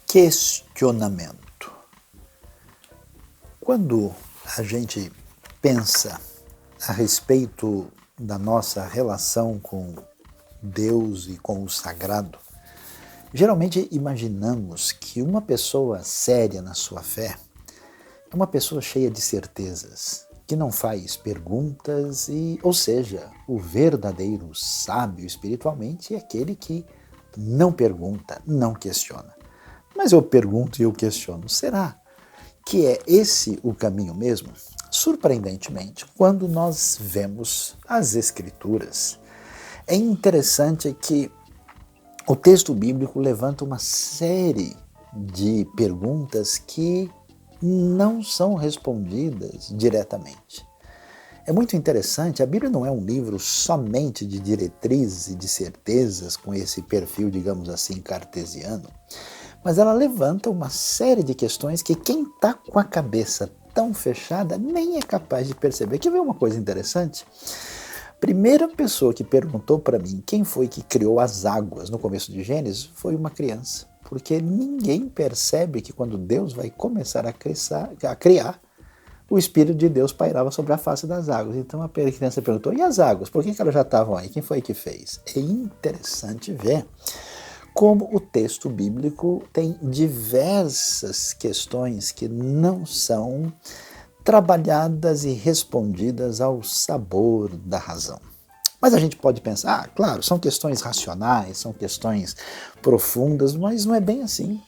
Questionamento. Quando a gente pensa a respeito da nossa relação com Deus e com o sagrado, geralmente imaginamos que uma pessoa séria na sua fé é uma pessoa cheia de certezas, que não faz perguntas ou seja, o verdadeiro sábio espiritualmente é aquele que não pergunta, não questiona. Mas eu pergunto e eu questiono, será que é esse o caminho mesmo? Surpreendentemente, quando nós vemos as Escrituras, é interessante que o texto bíblico levanta uma série de perguntas que não são respondidas diretamente. É muito interessante, a Bíblia não é um livro somente de diretrizes e de certezas com esse perfil, digamos assim, cartesiano, mas ela levanta uma série de questões que quem está com a cabeça tão fechada nem é capaz de perceber. Quer ver uma coisa interessante? A primeira pessoa que perguntou para mim quem foi que criou as águas no começo de Gênesis foi uma criança. Porque ninguém percebe que quando Deus vai começar a criar, o Espírito de Deus pairava sobre a face das águas. Então a criança perguntou, e as águas? Por que elas já estavam aí? Quem foi que fez? É interessante ver como o texto bíblico tem diversas questões que não são trabalhadas e respondidas ao sabor da razão. Mas a gente pode pensar, claro, são questões racionais, são questões profundas, mas não é bem assim.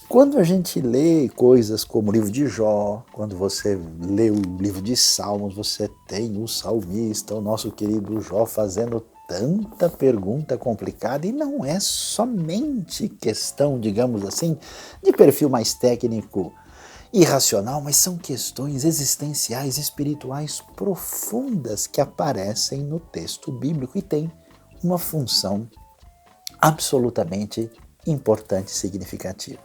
Quando a gente lê coisas como o livro de Jó, quando você lê o livro de Salmos, você tem o salmista, o nosso querido Jó, fazendo tanta pergunta complicada, e não é somente questão, digamos assim, de perfil mais técnico e racional, mas são questões existenciais, espirituais profundas que aparecem no texto bíblico e têm uma função absolutamente importante e significativa.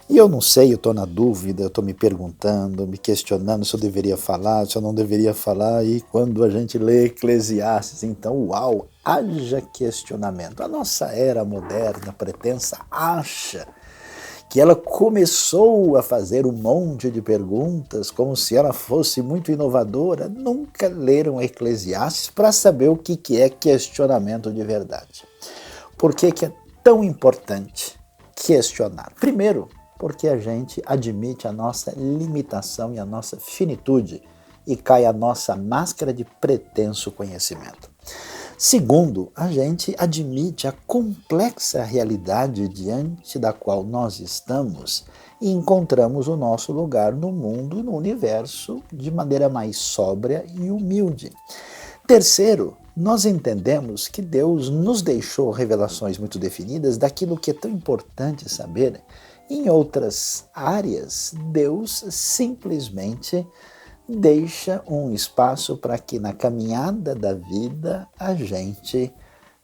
E eu não sei, eu estou na dúvida, eu estou me perguntando, me questionando se eu deveria falar, se eu não deveria falar, e quando a gente lê Eclesiastes, então, uau, haja questionamento. A nossa era moderna, pretensa, acha que ela começou a fazer um monte de perguntas, como se ela fosse muito inovadora, nunca leram Eclesiastes para saber o que é questionamento de verdade. Por que é tão importante questionar? Primeiro, porque a gente admite a nossa limitação e a nossa finitude e cai a nossa máscara de pretenso conhecimento. Segundo, a gente admite a complexa realidade diante da qual nós estamos e encontramos o nosso lugar no mundo, no universo, de maneira mais sóbria e humilde. Terceiro, nós entendemos que Deus nos deixou revelações muito definidas daquilo que é tão importante saber. Em outras áreas, Deus simplesmente deixa um espaço para que na caminhada da vida a gente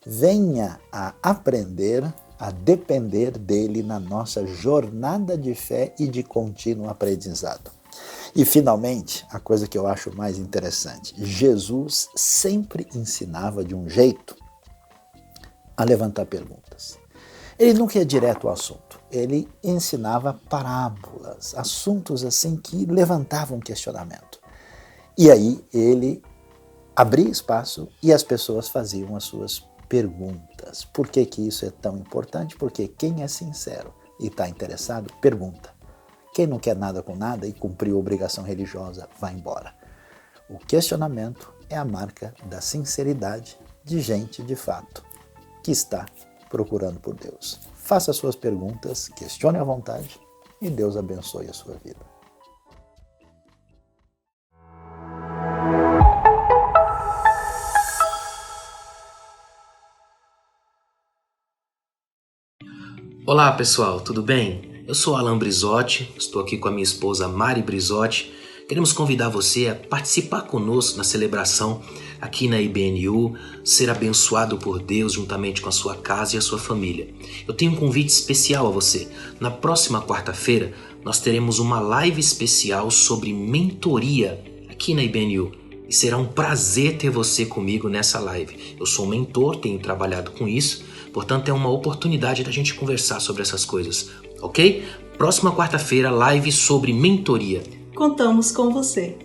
venha a aprender, a depender dele na nossa jornada de fé e de contínuo aprendizado. E finalmente, a coisa que eu acho mais interessante, Jesus sempre ensinava de um jeito a levantar perguntas. Ele nunca ia direto ao assunto, ele ensinava parábolas, assuntos assim que levantavam questionamento. E aí ele abria espaço e as pessoas faziam as suas perguntas. Por que isso é tão importante? Porque quem é sincero e está interessado, pergunta. Quem não quer nada com nada e cumpriu a obrigação religiosa, vai embora. O questionamento é a marca da sinceridade de gente, de fato, que está procurando por Deus. Faça as suas perguntas, questione à vontade e Deus abençoe a sua vida. Olá pessoal, tudo bem? Eu sou Alan Brizotti, estou aqui com a minha esposa Mari Brizotti. Queremos convidar você a participar conosco na celebração aqui na IBNU, ser abençoado por Deus juntamente com a sua casa e a sua família. Eu tenho um convite especial a você. Na próxima quarta-feira, nós teremos uma live especial sobre mentoria aqui na IBNU. e será um prazer ter você comigo nessa live. Eu sou um mentor, tenho trabalhado com isso, portanto é uma oportunidade da gente conversar sobre essas coisas, ok? Próxima quarta-feira, live sobre mentoria. Contamos com você.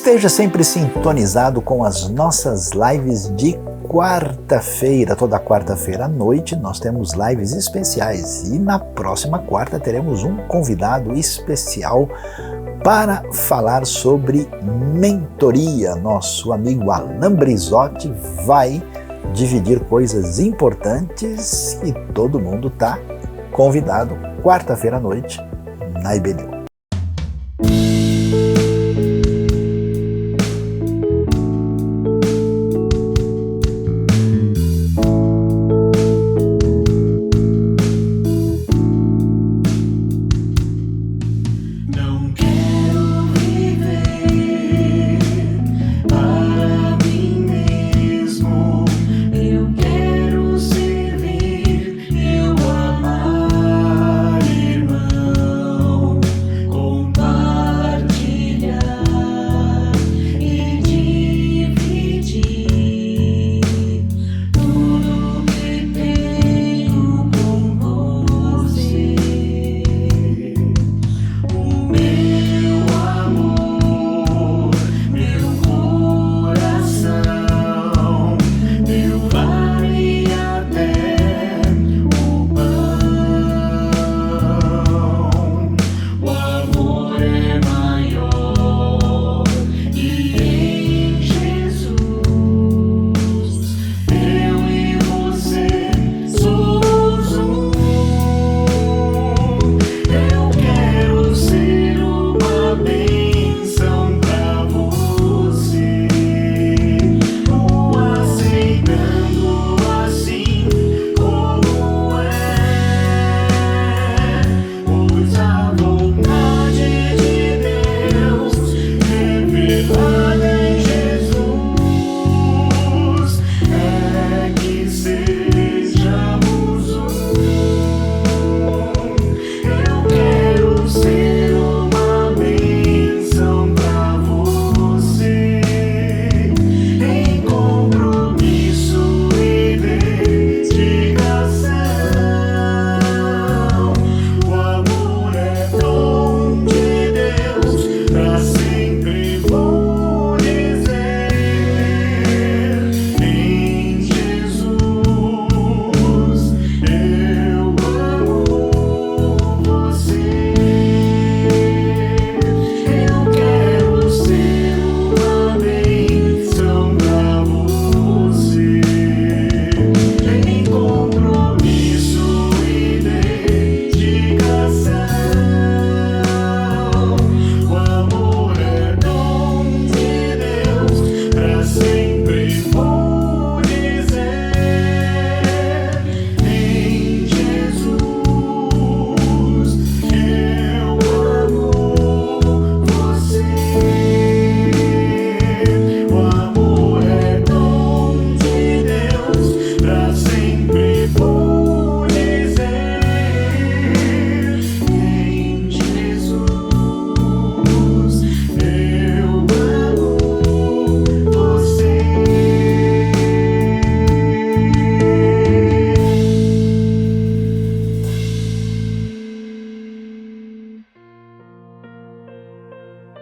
Esteja sempre sintonizado com as nossas lives de quarta-feira. Toda quarta-feira à noite nós temos lives especiais e na próxima quarta teremos um convidado especial para falar sobre mentoria. Nosso amigo Alain Brizotti vai dividir coisas importantes e todo mundo está convidado quarta-feira à noite na IBNU.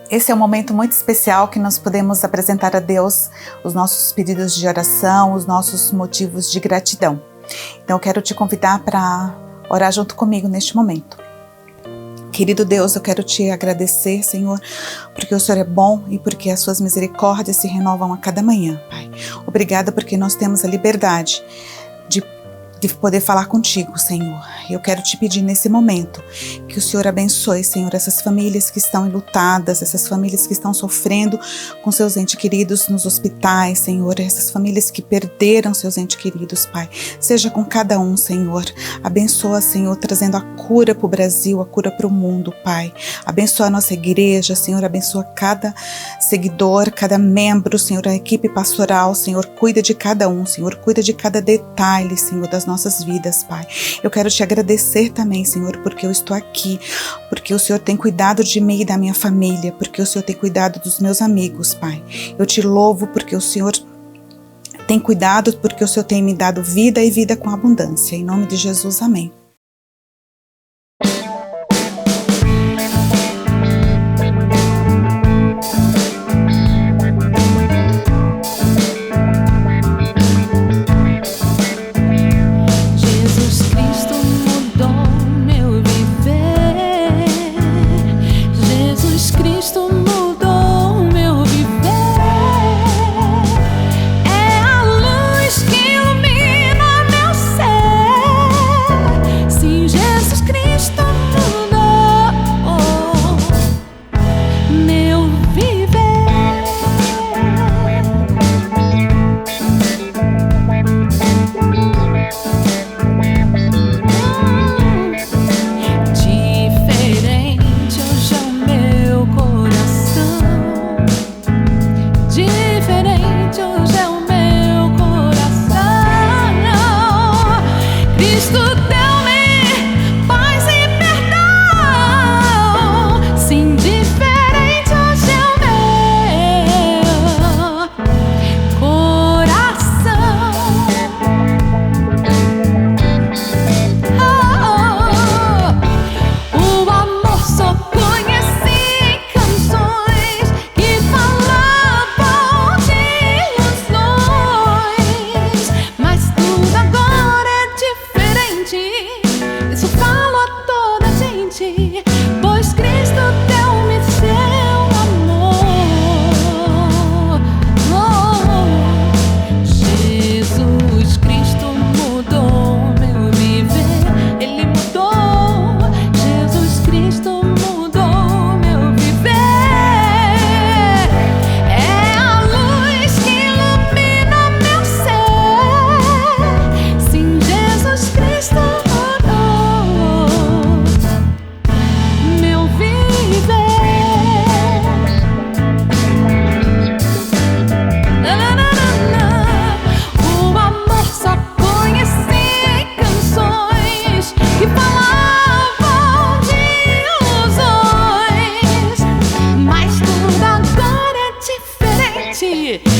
Esse é um momento muito especial que nós podemos apresentar a Deus os nossos pedidos de oração, os nossos motivos de gratidão. Então eu quero te convidar para orar junto comigo neste momento. Querido Deus, eu quero te agradecer, Senhor, porque o Senhor é bom e porque as suas misericórdias se renovam a cada manhã, Pai. Obrigada porque nós temos a liberdade de poder falar contigo, Senhor. Eu quero te pedir nesse momento que o Senhor abençoe, Senhor, essas famílias que estão enlutadas, essas famílias que estão sofrendo com seus entes queridos nos hospitais, Senhor, essas famílias que perderam seus entes queridos, Pai. Seja com cada um, Senhor. Abençoa, Senhor, trazendo a cura para o Brasil, a cura para o mundo, Pai. Abençoa a nossa igreja, Senhor, abençoa cada seguidor, cada membro, Senhor, a equipe pastoral, Senhor, cuida de cada um, Senhor, cuida de cada detalhe, Senhor, das nossas vidas, Pai. Eu quero te agradecer também, Senhor, porque eu estou aqui, porque o Senhor tem cuidado de mim e da minha família, porque o Senhor tem cuidado dos meus amigos, Pai. Eu te louvo porque o Senhor tem cuidado, porque o Senhor tem me dado vida e vida com abundância. Em nome de Jesus, amém.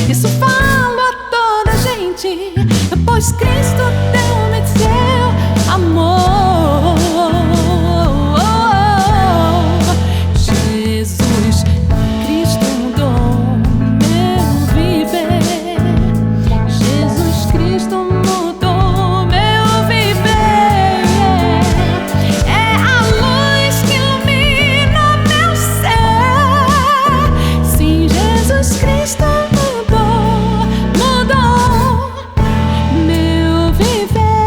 Isso falo a toda gente, pois Cristo deu-me seu amor. Jesus Cristo mudou meu viver. Jesus Cristo mudou meu viver. É a luz que ilumina meu ser. Sim, Jesus Cristo mudou meu viver.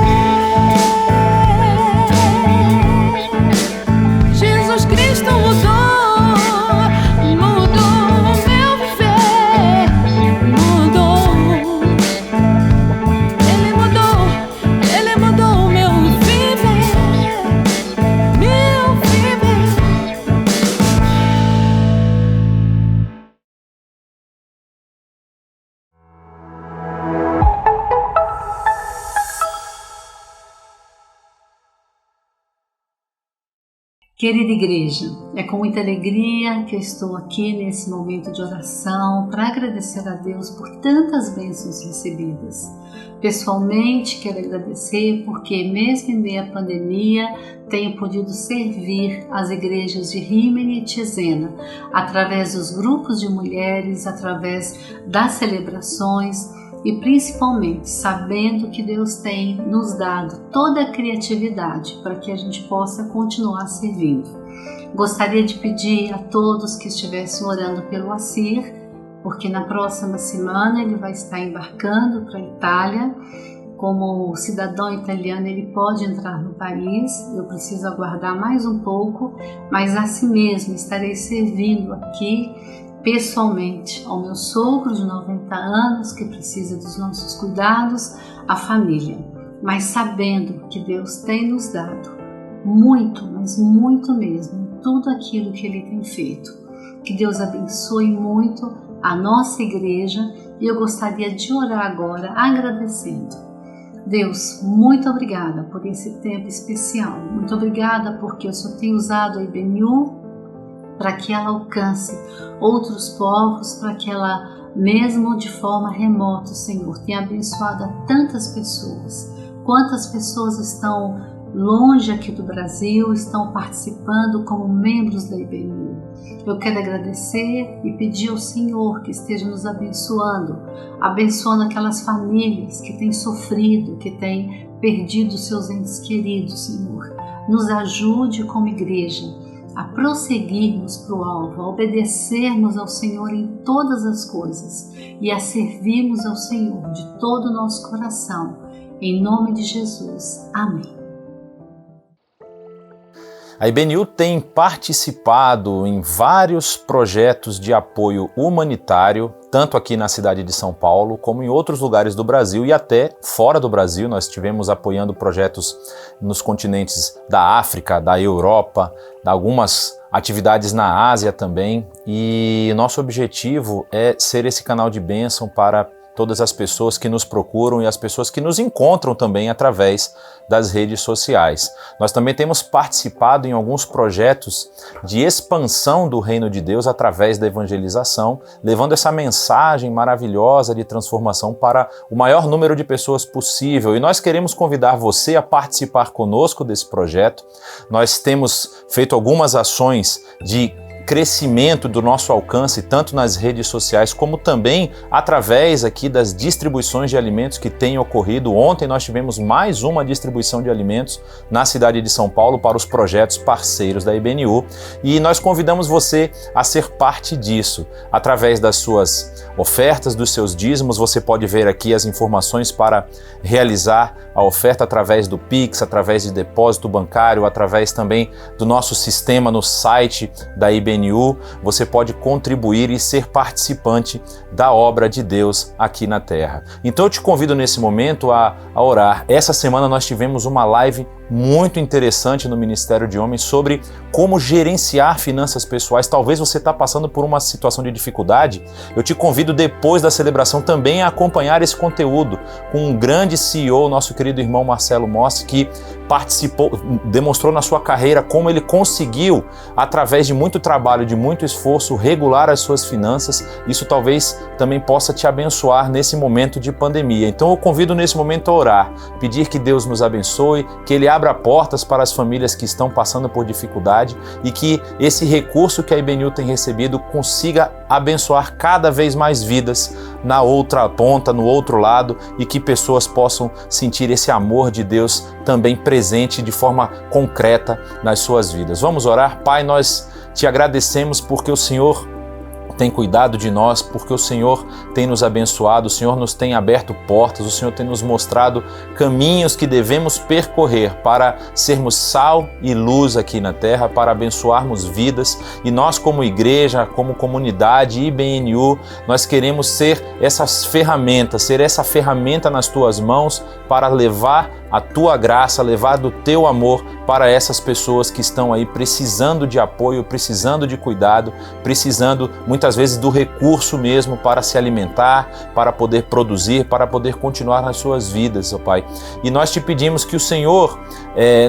Querida igreja, é com muita alegria que eu estou aqui nesse momento de oração para agradecer a Deus por tantas bênçãos recebidas. Pessoalmente, quero agradecer porque, mesmo em meio à pandemia, tenho podido servir as igrejas de Rímini e Cesena, através dos grupos de mulheres, através das celebrações e principalmente sabendo que Deus tem nos dado toda a criatividade para que a gente possa continuar servindo. Gostaria de pedir a todos que estivessem orando pelo Assir, porque na próxima semana ele vai estar embarcando para a Itália. Como cidadão italiano ele pode entrar no país, eu preciso aguardar mais um pouco, mas assim mesmo estarei servindo aqui pessoalmente ao meu sogro de 90 anos que precisa dos nossos cuidados, a família, mas sabendo que Deus tem nos dado muito, mas muito mesmo, em tudo aquilo que Ele tem feito. Que Deus abençoe muito a nossa igreja e eu gostaria de orar agora agradecendo. Deus, muito obrigada por esse tempo especial, muito obrigada porque o Senhor tem usado a IBNU para que ela alcance outros povos, para que ela, mesmo de forma remota, Senhor, tenha abençoado a tantas pessoas. Quantas pessoas estão longe aqui do Brasil, estão participando como membros da IBNU. Eu quero agradecer e pedir ao Senhor que esteja nos abençoando aquelas famílias que têm sofrido, que têm perdido seus entes queridos, Senhor. Nos ajude como igreja a prosseguirmos para o alvo, a obedecermos ao Senhor em todas as coisas e a servirmos ao Senhor de todo o nosso coração. Em nome de Jesus. Amém. A IBNU tem participado em vários projetos de apoio humanitário, tanto aqui na cidade de São Paulo, como em outros lugares do Brasil e até fora do Brasil. Nós estivemos apoiando projetos nos continentes da África, da Europa, algumas atividades na Ásia também. E nosso objetivo é ser esse canal de bênção para todas as pessoas que nos procuram e as pessoas que nos encontram também através das redes sociais. Nós também temos participado em alguns projetos de expansão do Reino de Deus através da evangelização, levando essa mensagem maravilhosa de transformação para o maior número de pessoas possível. E nós queremos convidar você a participar conosco desse projeto. Nós temos feito algumas ações de crescimento do nosso alcance, tanto nas redes sociais como também através aqui das distribuições de alimentos que têm ocorrido. Ontem nós tivemos mais uma distribuição de alimentos na cidade de São Paulo para os projetos parceiros da IBNU e nós convidamos você a ser parte disso. Através das suas ofertas, dos seus dízimos, você pode ver aqui as informações para realizar a oferta através do Pix, através de depósito bancário, através também do nosso sistema no site da IBNU. Você pode contribuir e ser participante da obra de Deus aqui na Terra. Então eu te convido nesse momento a orar. Essa semana nós tivemos uma live muito interessante no Ministério de Homens sobre como gerenciar finanças pessoais. Talvez você está passando por uma situação de dificuldade. Eu te convido depois da celebração também a acompanhar esse conteúdo com um grande CEO, nosso querido irmão Marcelo Mossi, que participou, demonstrou na sua carreira como ele conseguiu, através de muito trabalho, de muito esforço, regular as suas finanças. Isso talvez também possa te abençoar nesse momento de pandemia. Então eu convido nesse momento a orar, pedir que Deus nos abençoe, que Ele abra portas para as famílias que estão passando por dificuldade e que esse recurso que a IBNU tem recebido consiga abençoar cada vez mais vidas na outra ponta, no outro lado, e que pessoas possam sentir esse amor de Deus também presente de forma concreta nas suas vidas. Vamos orar? Pai, nós te agradecemos porque o Senhor tem cuidado de nós, porque o Senhor tem nos abençoado, o Senhor nos tem aberto portas, o Senhor tem nos mostrado caminhos que devemos percorrer para sermos sal e luz aqui na terra, para abençoarmos vidas. E nós como igreja, como comunidade IBNU, nós queremos ser essas ferramentas, ser essa ferramenta nas tuas mãos para levar a tua graça, levado o teu amor para essas pessoas que estão aí precisando de apoio, precisando de cuidado, precisando muitas vezes do recurso mesmo para se alimentar, para poder produzir, para poder continuar nas suas vidas, ó Pai. E nós te pedimos que o Senhor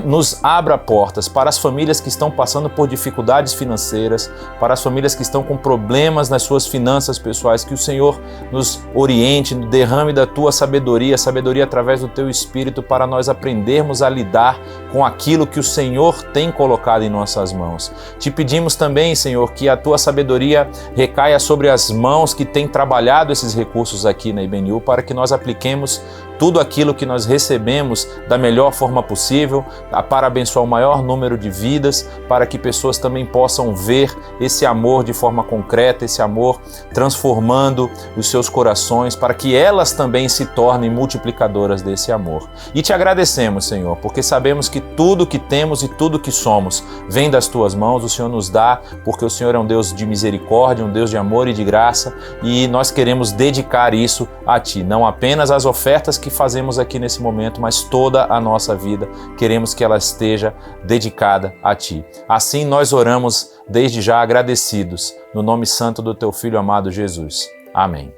nos abra portas para as famílias que estão passando por dificuldades financeiras, para as famílias que estão com problemas nas suas finanças pessoais, que o Senhor nos oriente, derrame da tua sabedoria através do teu Espírito, para nós aprendermos a lidar com aquilo que o Senhor tem colocado em nossas mãos. Te pedimos também, Senhor, que a tua sabedoria recaia sobre as mãos que têm trabalhado esses recursos aqui na IBNU, para que nós apliquemos tudo aquilo que nós recebemos da melhor forma possível, para abençoar o maior número de vidas, para que pessoas também possam ver esse amor de forma concreta, esse amor transformando os seus corações, para que elas também se tornem multiplicadoras desse amor. E te agradecemos, Senhor, porque sabemos que tudo que temos e tudo que somos vem das tuas mãos, o Senhor nos dá, porque o Senhor é um Deus de misericórdia, um Deus de amor e de graça, e nós queremos dedicar isso a Ti, não apenas as ofertas que fazemos aqui nesse momento, mas toda a nossa vida queremos que ela esteja dedicada a Ti. Assim nós oramos desde já agradecidos, no nome santo do Teu Filho amado Jesus. Amém.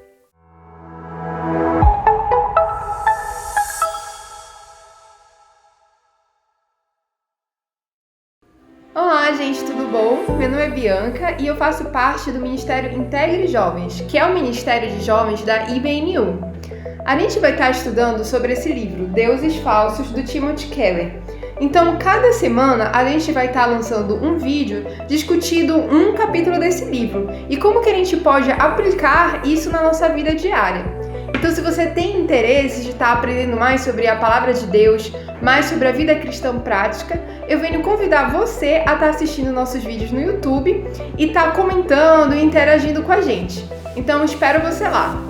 Olá, gente, tudo bom? Meu nome é Bianca e eu faço parte do Ministério Integre Jovens, que é o Ministério de Jovens da IBNU. A gente vai estar estudando sobre esse livro, Deuses Falsos, do Timothy Keller. Então, cada semana a gente vai estar lançando um vídeo discutindo um capítulo desse livro e como que a gente pode aplicar isso na nossa vida diária. Então, se você tem interesse de estar aprendendo mais sobre a Palavra de Deus, mais sobre a vida cristã prática, eu venho convidar você a estar assistindo nossos vídeos no YouTube e estar comentando e interagindo com a gente. Então, eu espero você lá.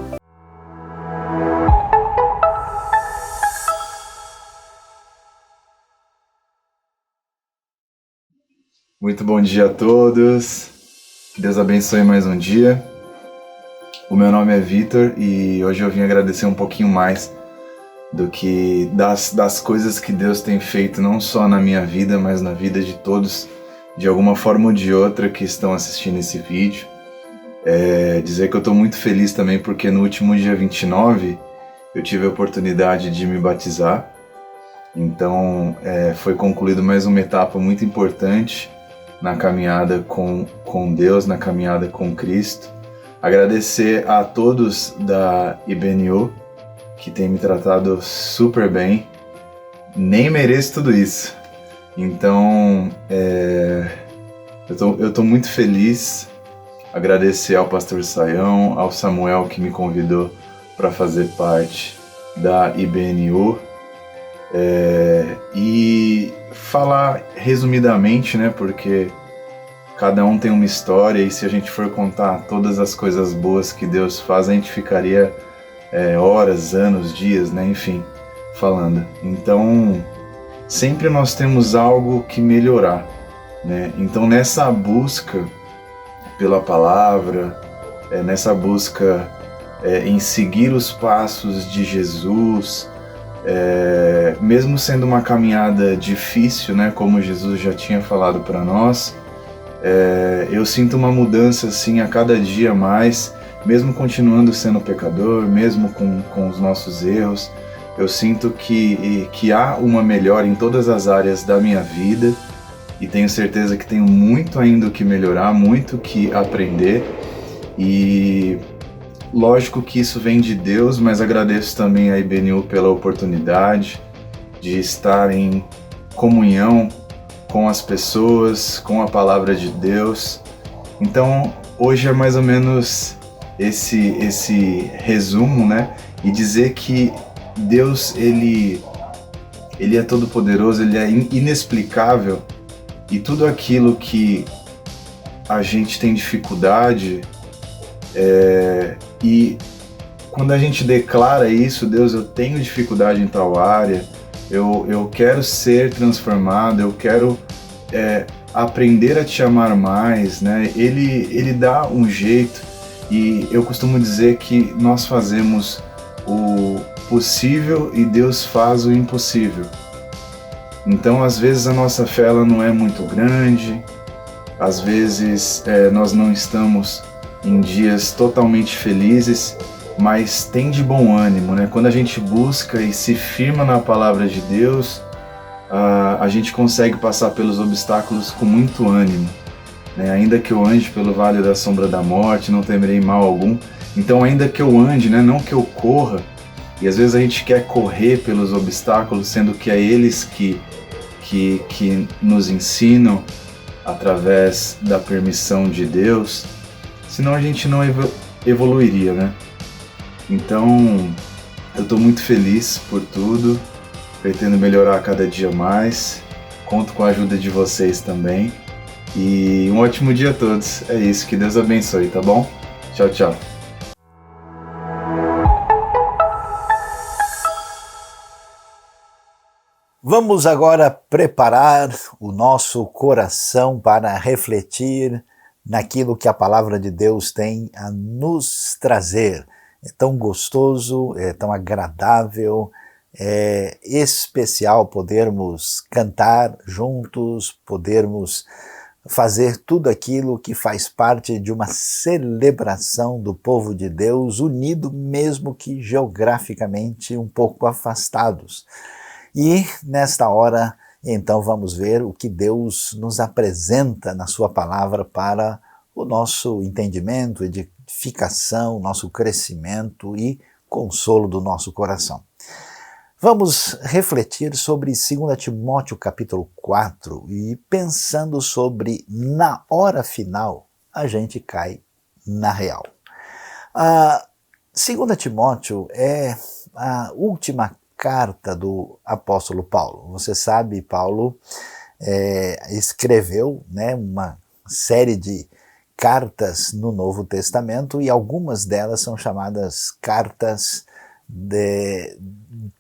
Muito bom dia a todos, que Deus abençoe mais um dia. O meu nome é Vitor e hoje eu vim agradecer um pouquinho mais do que das coisas que Deus tem feito, não só na minha vida, mas na vida de todos, de alguma forma ou de outra, que estão assistindo esse vídeo. Dizer que eu estou muito feliz também porque no último dia 29 eu tive a oportunidade de me batizar. Então foi concluída mais uma etapa muito importante na caminhada com Deus, na caminhada com Cristo. Agradecer a todos da IBNU que têm me tratado super bem. Nem mereço tudo isso. Então, eu tô muito feliz. Agradecer ao pastor Saião, ao Samuel que me convidou para fazer parte da IBNU. E falar resumidamente, né, porque cada um tem uma história e se a gente for contar todas as coisas boas que Deus faz, a gente ficaria horas, anos, dias, né, enfim, falando. Então, sempre nós temos algo que melhorar, né? Então, nessa busca pela palavra, nessa busca em seguir os passos de Jesus, mesmo sendo uma caminhada difícil, né, como Jesus já tinha falado para nós, eu sinto uma mudança assim a cada dia mais, mesmo continuando sendo pecador, mesmo com os nossos erros. Eu sinto que há uma melhora em todas as áreas da minha vida e tenho certeza que tenho muito ainda o que melhorar, muito o que aprender. E lógico que isso vem de Deus, mas agradeço também a IBNU pela oportunidade de estar em comunhão com as pessoas, com a palavra de Deus. Então, hoje é mais ou menos esse resumo, né? E dizer que Deus, ele é todo poderoso, ele é inexplicável, e tudo aquilo que a gente tem dificuldade, e quando a gente declara isso, Deus, eu tenho dificuldade em tal área, eu quero ser transformado, eu quero aprender a te amar mais, né? Ele dá um jeito, e eu costumo dizer que nós fazemos possível e Deus faz o impossível. Então, às vezes, a nossa fé ela não é muito grande, às vezes nós não estamos em dias totalmente felizes, mas tem de bom ânimo, né? Quando a gente busca e se firma na palavra de Deus, a gente consegue passar pelos obstáculos com muito ânimo, né? Ainda que eu ande pelo vale da sombra da morte, não temerei mal algum. Então, ainda que eu ande, né? Não que eu corra, e às vezes a gente quer correr pelos obstáculos, sendo que é eles que nos ensinam através da permissão de Deus, senão a gente não evoluiria, né? Então, eu estou muito feliz por tudo, pretendo melhorar cada dia mais, conto com a ajuda de vocês também, e um ótimo dia a todos. É isso, que Deus abençoe, tá bom? Tchau, tchau. Vamos agora preparar o nosso coração para refletir naquilo que a palavra de Deus tem a nos trazer. É tão gostoso, é tão agradável, é especial podermos cantar juntos, podermos fazer tudo aquilo que faz parte de uma celebração do povo de Deus, unido mesmo que geograficamente um pouco afastados. E nesta hora, então, vamos ver o que Deus nos apresenta na sua palavra para o nosso entendimento, edificação, nosso crescimento e consolo do nosso coração. Vamos refletir sobre 2 Timóteo capítulo 4 e pensando sobre na hora final a gente cai na real. 2 Timóteo é a última carta do apóstolo Paulo. Você sabe, Paulo escreveu, né, uma série de cartas no Novo Testamento e algumas delas são chamadas cartas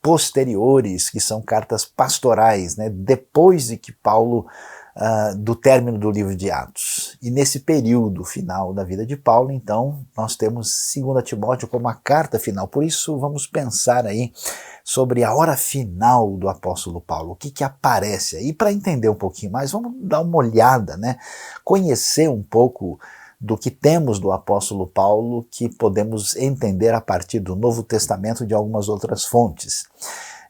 posteriores, que são cartas pastorais, né, depois de que Paulo, do término do livro de Atos. E nesse período final da vida de Paulo, então, nós temos 2 Timóteo como a carta final. Por isso, vamos pensar aí sobre a hora final do apóstolo Paulo, o que aparece aí. Para entender um pouquinho mais, vamos dar uma olhada, né? Conhecer um pouco do que temos do apóstolo Paulo, que podemos entender a partir do Novo Testamento de algumas outras fontes.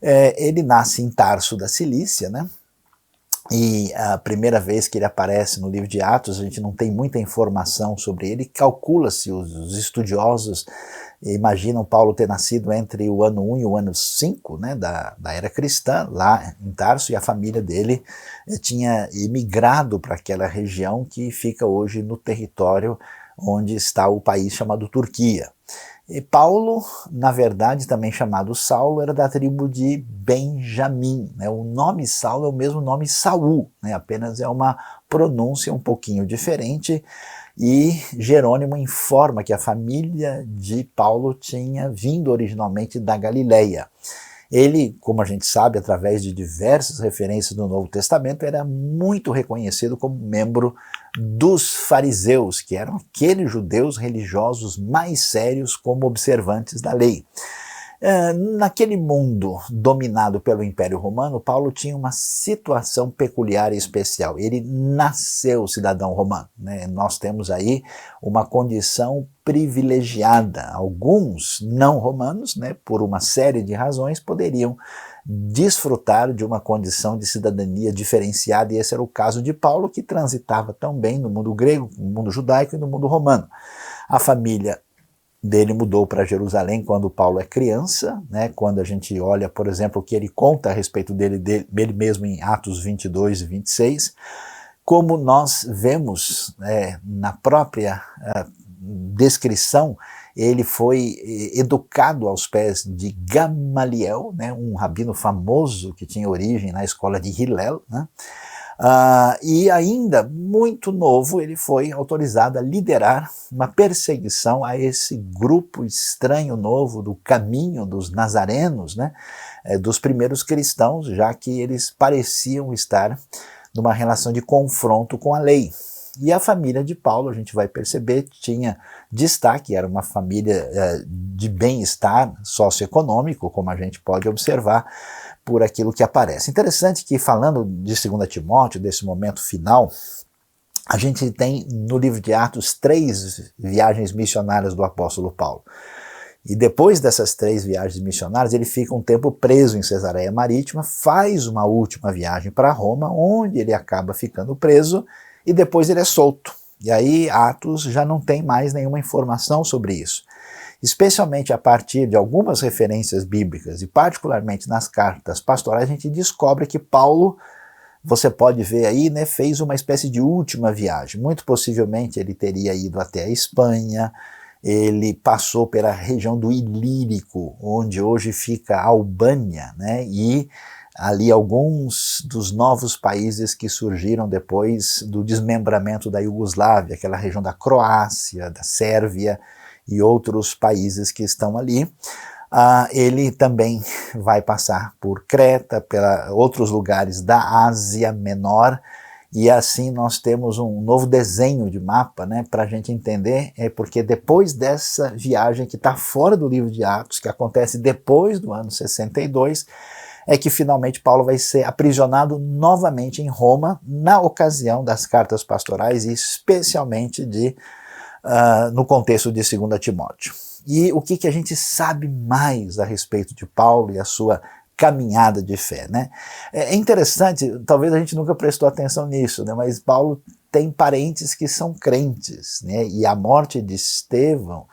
Ele nasce em Tarso da Cilícia, né? E a primeira vez que ele aparece no livro de Atos, a gente não tem muita informação sobre ele, calcula-se, os estudiosos imaginam Paulo ter nascido entre o ano 1 e o ano 5, né, da era cristã, lá em Tarso, e a família dele tinha emigrado para aquela região que fica hoje no território onde está o país chamado Turquia. E Paulo, na verdade, também chamado Saulo, era da tribo de Benjamim, né? O nome Saulo é o mesmo nome Saul, né? Apenas é uma pronúncia um pouquinho diferente, e Jerônimo informa que a família de Paulo tinha vindo originalmente da Galileia. Ele, como a gente sabe, através de diversas referências do Novo Testamento, era muito reconhecido como membro dos fariseus, que eram aqueles judeus religiosos mais sérios como observantes da lei. Naquele mundo dominado pelo Império Romano, Paulo tinha uma situação peculiar e especial. Ele nasceu cidadão romano, né? Nós temos aí uma condição privilegiada. Alguns não romanos, né, por uma série de razões, poderiam desfrutar de uma condição de cidadania diferenciada, e esse era o caso de Paulo, que transitava tão bem no mundo grego, no mundo judaico e no mundo romano. A família dele mudou para Jerusalém quando Paulo é criança, né? Quando a gente olha, por exemplo, o que ele conta a respeito dele mesmo em Atos 22 e 26, como nós vemos na própria descrição, ele foi educado aos pés de Gamaliel, né? Um rabino famoso que tinha origem na escola de Hillel, né? E ainda muito novo ele foi autorizado a liderar uma perseguição a esse grupo estranho novo do caminho dos nazarenos, né, dos primeiros cristãos, já que eles pareciam estar numa relação de confronto com a lei. E a família de Paulo, a gente vai perceber, tinha destaque, era uma família de bem-estar socioeconômico, como a gente pode observar por aquilo que aparece. Interessante que, falando de 2 Timóteo, desse momento final, a gente tem no livro de Atos 3 viagens missionárias do apóstolo Paulo. E depois dessas 3 viagens missionárias, ele fica um tempo preso em Cesareia Marítima, faz uma última viagem para Roma, onde ele acaba ficando preso, e depois ele é solto. E aí Atos já não tem mais nenhuma informação sobre isso. Especialmente a partir de algumas referências bíblicas, e particularmente nas cartas pastorais, a gente descobre que Paulo, você pode ver aí, né, fez uma espécie de última viagem. Muito possivelmente ele teria ido até a Espanha, ele passou pela região do Ilírico, onde hoje fica a Albânia, né, e ali alguns dos novos países que surgiram depois do desmembramento da Iugoslávia, aquela região da Croácia, da Sérvia e outros países que estão ali. Ele também vai passar por Creta, por outros lugares da Ásia Menor, e assim nós temos um novo desenho de mapa, né, para a gente entender, porque depois dessa viagem que está fora do livro de Atos, que acontece depois do ano 62, é que finalmente Paulo vai ser aprisionado novamente em Roma, na ocasião das cartas pastorais, e especialmente no contexto de 2 Timóteo. E o que a gente sabe mais a respeito de Paulo e a sua caminhada de fé, né? É interessante, talvez a gente nunca prestou atenção nisso, né? Mas Paulo tem parentes que são crentes, né? E a morte de Estevão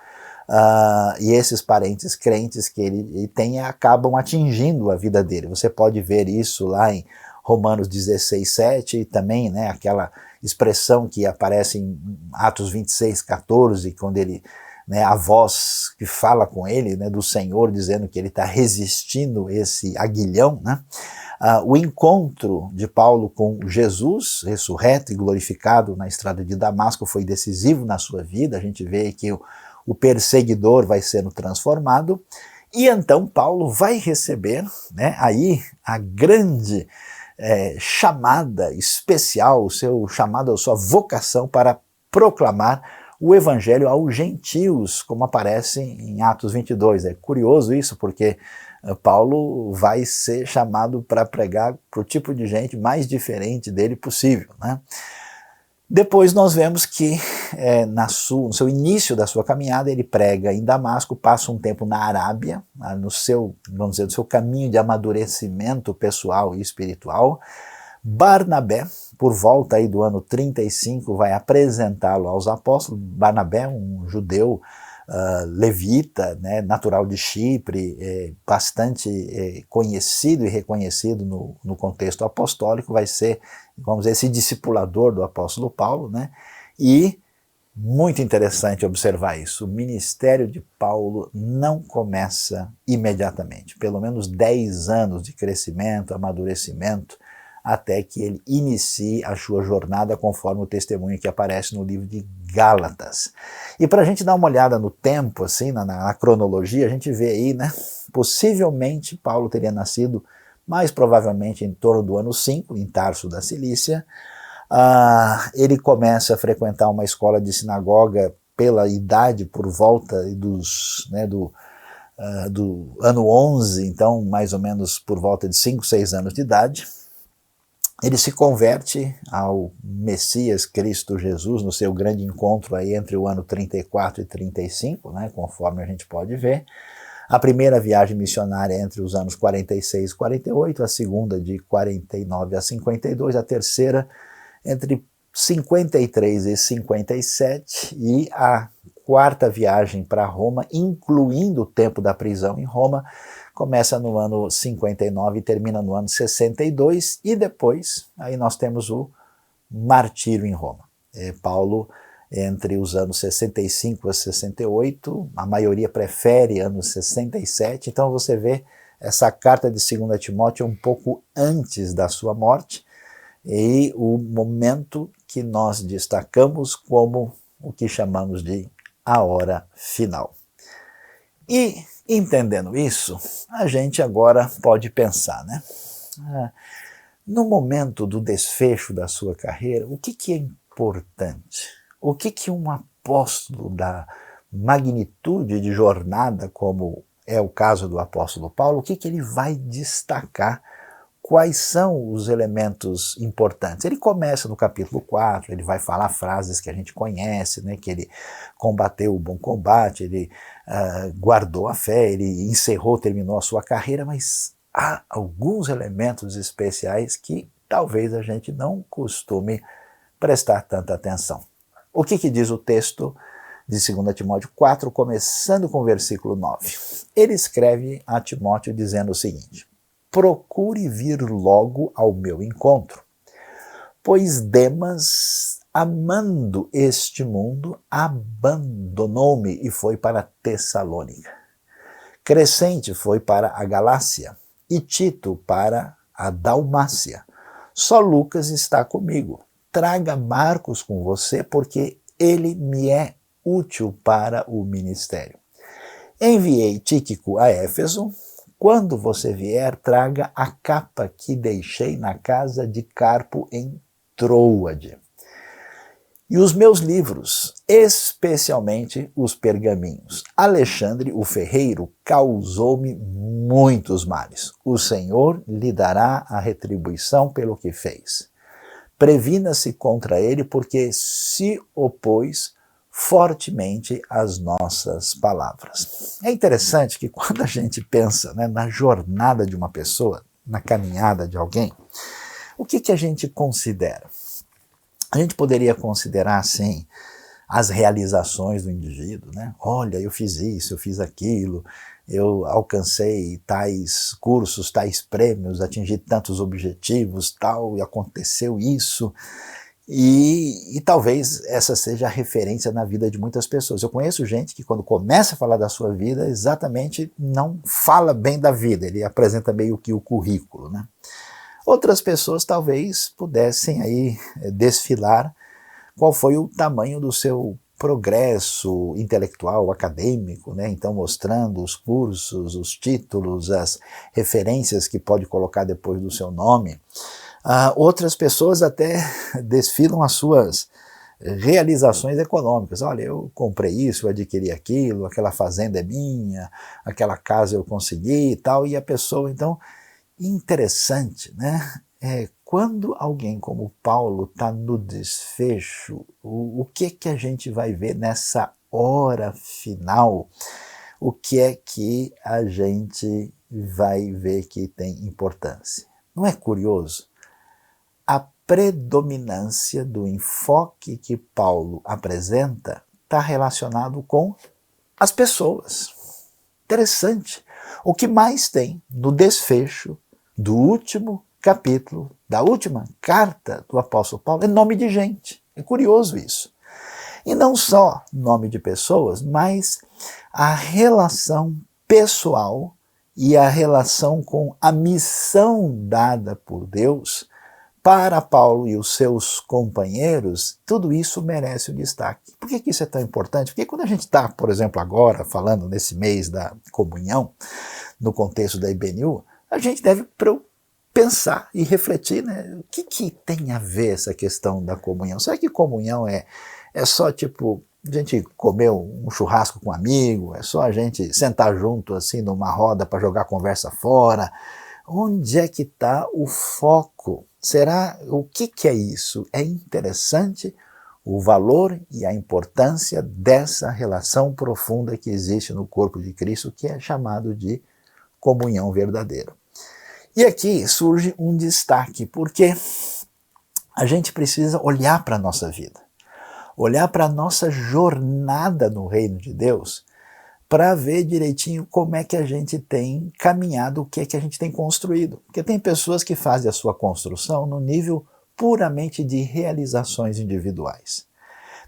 e esses parentes crentes que ele tem acabam atingindo a vida dele. Você pode ver isso lá em Romanos 16:7 e também, né, aquela expressão que aparece em Atos 26:14, quando ele, né, a voz que fala com ele, né, do Senhor, dizendo que ele está resistindo esse aguilhão, né? O encontro de Paulo com Jesus, ressurreto e glorificado na estrada de Damasco, foi decisivo na sua vida. A gente vê que o perseguidor vai sendo transformado, e então Paulo vai receber, né, aí a grande chamada especial, o seu chamado, a sua vocação para proclamar o evangelho aos gentios, como aparece em Atos 22. É curioso isso, porque Paulo vai ser chamado para pregar para o tipo de gente mais diferente dele possível, né? Depois nós vemos que no seu início da sua caminhada ele prega em Damasco, passa um tempo na Arábia, no seu caminho de amadurecimento pessoal e espiritual. Barnabé, por volta aí do ano 35, vai apresentá-lo aos apóstolos. Barnabé, um judeu levita, né, natural de Chipre, bastante conhecido e reconhecido no contexto apostólico, vai ser, vamos dizer, esse discipulador do apóstolo Paulo, né? E muito interessante observar isso, o ministério de Paulo não começa imediatamente, pelo menos 10 anos de crescimento, amadurecimento, até que ele inicie a sua jornada, conforme o testemunho que aparece no livro de Gálatas. E para a gente dar uma olhada no tempo, assim, na cronologia, a gente vê aí, né, possivelmente Paulo teria nascido mais provavelmente em torno do ano 5, em Tarso da Cilícia. Ele começa a frequentar uma escola de sinagoga pela idade, por volta do ano 11, então mais ou menos por volta de 5, 6 anos de idade. Ele se converte ao Messias Cristo Jesus no seu grande encontro aí entre o ano 34 e 35, né, conforme a gente pode ver. A primeira viagem missionária entre os anos 46 e 48, a segunda de 49 a 52, a terceira entre 53 e 57, e a quarta viagem para Roma, incluindo o tempo da prisão em Roma, começa no ano 59 e termina no ano 62, e depois aí nós temos o martírio em Roma. Paulo, entre os anos 65 a 68, a maioria prefere anos 67, então você vê essa carta de 2 Timóteo um pouco antes da sua morte, e o momento que nós destacamos como o que chamamos de a hora final. E entendendo isso, a gente agora pode pensar, né? No momento do desfecho da sua carreira, o que é importante? O que um apóstolo da magnitude de jornada, como é o caso do apóstolo Paulo, o que ele vai destacar? Quais são os elementos importantes? Ele começa no capítulo 4, ele vai falar frases que a gente conhece, né, que ele combateu o bom combate, ele guardou a fé, ele encerrou, terminou a sua carreira, mas há alguns elementos especiais que talvez a gente não costume prestar tanta atenção. O que diz o texto de 2 Timóteo 4, começando com o versículo 9? Ele escreve a Timóteo dizendo o seguinte: procure vir logo ao meu encontro, pois Demas, amando este mundo, abandonou-me e foi para Tessalônica. Crescente foi para a Galácia e Tito para a Dalmácia. Só Lucas está comigo. Traga Marcos com você, porque ele me é útil para o ministério. Enviei Tíquico a Éfeso. Quando você vier, traga a capa que deixei na casa de Carpo em Troade. E os meus livros, especialmente os pergaminhos. Alexandre, o ferreiro, causou-me muitos males. O Senhor lhe dará a retribuição pelo que fez. Previna-se contra ele, porque se opôs fortemente às nossas palavras. É interessante que quando a gente pensa, né, na jornada de uma pessoa, na caminhada de alguém, o que a gente considera? A gente poderia considerar, assim, as realizações do indivíduo, né? Olha, eu fiz isso, eu fiz aquilo, eu alcancei tais cursos, tais prêmios, atingi tantos objetivos, tal, e aconteceu isso. E talvez essa seja a referência na vida de muitas pessoas. Eu conheço gente que quando começa a falar da sua vida, exatamente não fala bem da vida, ele apresenta meio que o currículo, né? Outras pessoas talvez pudessem aí desfilar qual foi o tamanho do seu progresso intelectual, acadêmico, né? Então mostrando os cursos, os títulos, as referências que pode colocar depois do seu nome. Outras pessoas até desfilam as suas realizações econômicas. Olha, eu comprei isso, eu adquiri aquilo, aquela fazenda é minha, aquela casa eu consegui e tal, e a pessoa, então, interessante, né? Quando alguém como Paulo está no desfecho, o que a gente vai ver nessa hora final? O que é que a gente vai ver que tem importância? Não é curioso? A predominância do enfoque que Paulo apresenta está relacionado com as pessoas. Interessante. O que mais tem no desfecho do último capítulo, da última carta do apóstolo Paulo, é nome de gente. É curioso isso. E não só nome de pessoas, mas a relação pessoal e a relação com a missão dada por Deus para Paulo e os seus companheiros. Tudo isso merece o destaque. Por que isso é tão importante? Porque quando a gente está, por exemplo, agora falando nesse mês da comunhão, no contexto da IBNU, a gente deve pensar e refletir, né? O que tem a ver essa questão da comunhão? Será que comunhão é só tipo a gente comer um churrasco com um amigo? É só a gente sentar junto assim numa roda para jogar conversa fora? Onde é que está o foco? Será, o que é isso? É interessante o valor e a importância dessa relação profunda que existe no corpo de Cristo, que é chamado de comunhão verdadeira. E aqui surge um destaque, porque a gente precisa olhar para a nossa vida, olhar para a nossa jornada no reino de Deus, para ver direitinho como é que a gente tem caminhado, o que é que a gente tem construído. Porque tem pessoas que fazem a sua construção no nível puramente de realizações individuais.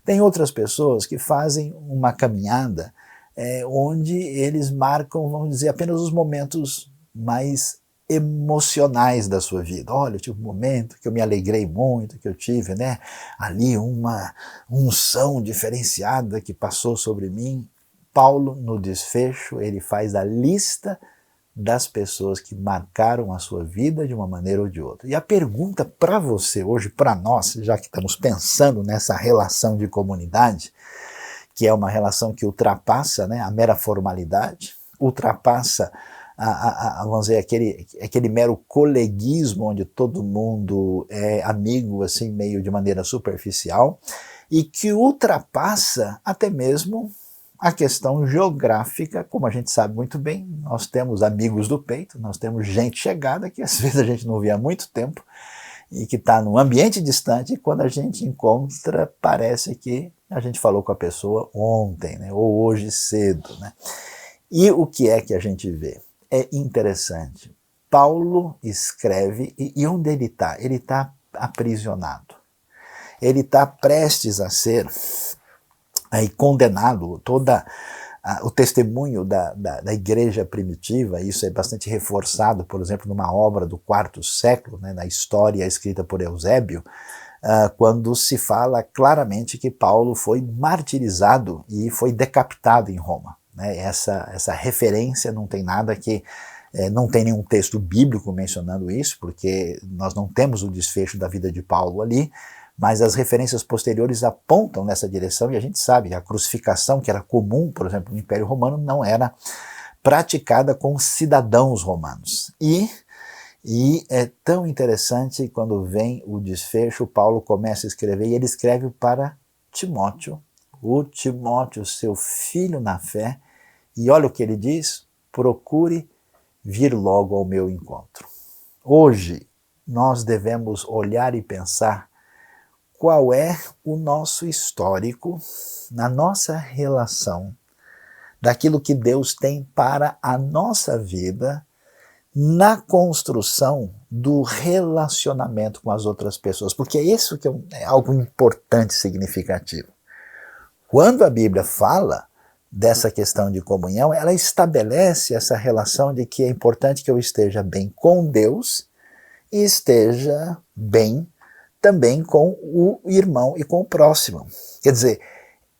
Tem outras pessoas que fazem uma caminhada onde eles marcam, vamos dizer, apenas os momentos mais emocionais da sua vida. Olha, eu tive um momento que eu me alegrei muito, que eu tive, né, ali uma unção diferenciada que passou sobre mim. Paulo, no desfecho, ele faz a lista das pessoas que marcaram a sua vida de uma maneira ou de outra. E a pergunta para você hoje, para nós, já que estamos pensando nessa relação de comunidade, que é uma relação que ultrapassa, né, a mera formalidade, ultrapassa vamos dizer, aquele mero coleguismo onde todo mundo é amigo assim meio de maneira superficial, e que ultrapassa até mesmo a questão geográfica. Como a gente sabe muito bem, nós temos amigos do peito, nós temos gente chegada que às vezes a gente não vê há muito tempo e que está num ambiente distante, e quando a gente encontra parece que a gente falou com a pessoa ontem, né, ou hoje cedo, né? E o que é que a gente vê? É interessante. Paulo escreve, e onde ele está? Ele está aprisionado. Ele está prestes a ser aí condenado. O testemunho da igreja primitiva, isso é bastante reforçado, por exemplo, numa obra do IV século, né, na História escrita por Eusébio, quando se fala claramente que Paulo foi martirizado e foi decapitado em Roma. Né? Essa referência não tem nada que... não tem nenhum texto bíblico mencionando isso, porque nós não temos o desfecho da vida de Paulo ali, mas as referências posteriores apontam nessa direção, e a gente sabe que a crucificação, que era comum, por exemplo, no Império Romano, não era praticada com cidadãos romanos. E é tão interessante quando vem o desfecho, Paulo começa a escrever, e ele escreve para Timóteo, o Timóteo, seu filho na fé, e olha o que ele diz: procure vir logo ao meu encontro. Hoje nós devemos olhar e pensar qual é o nosso histórico na nossa relação, daquilo que Deus tem para a nossa vida, na construção do relacionamento com as outras pessoas, porque é isso que é algo importante e significativo. Quando a Bíblia fala dessa questão de comunhão, ela estabelece essa relação de que é importante que eu esteja bem com Deus e esteja bem também com o irmão e com o próximo. Quer dizer,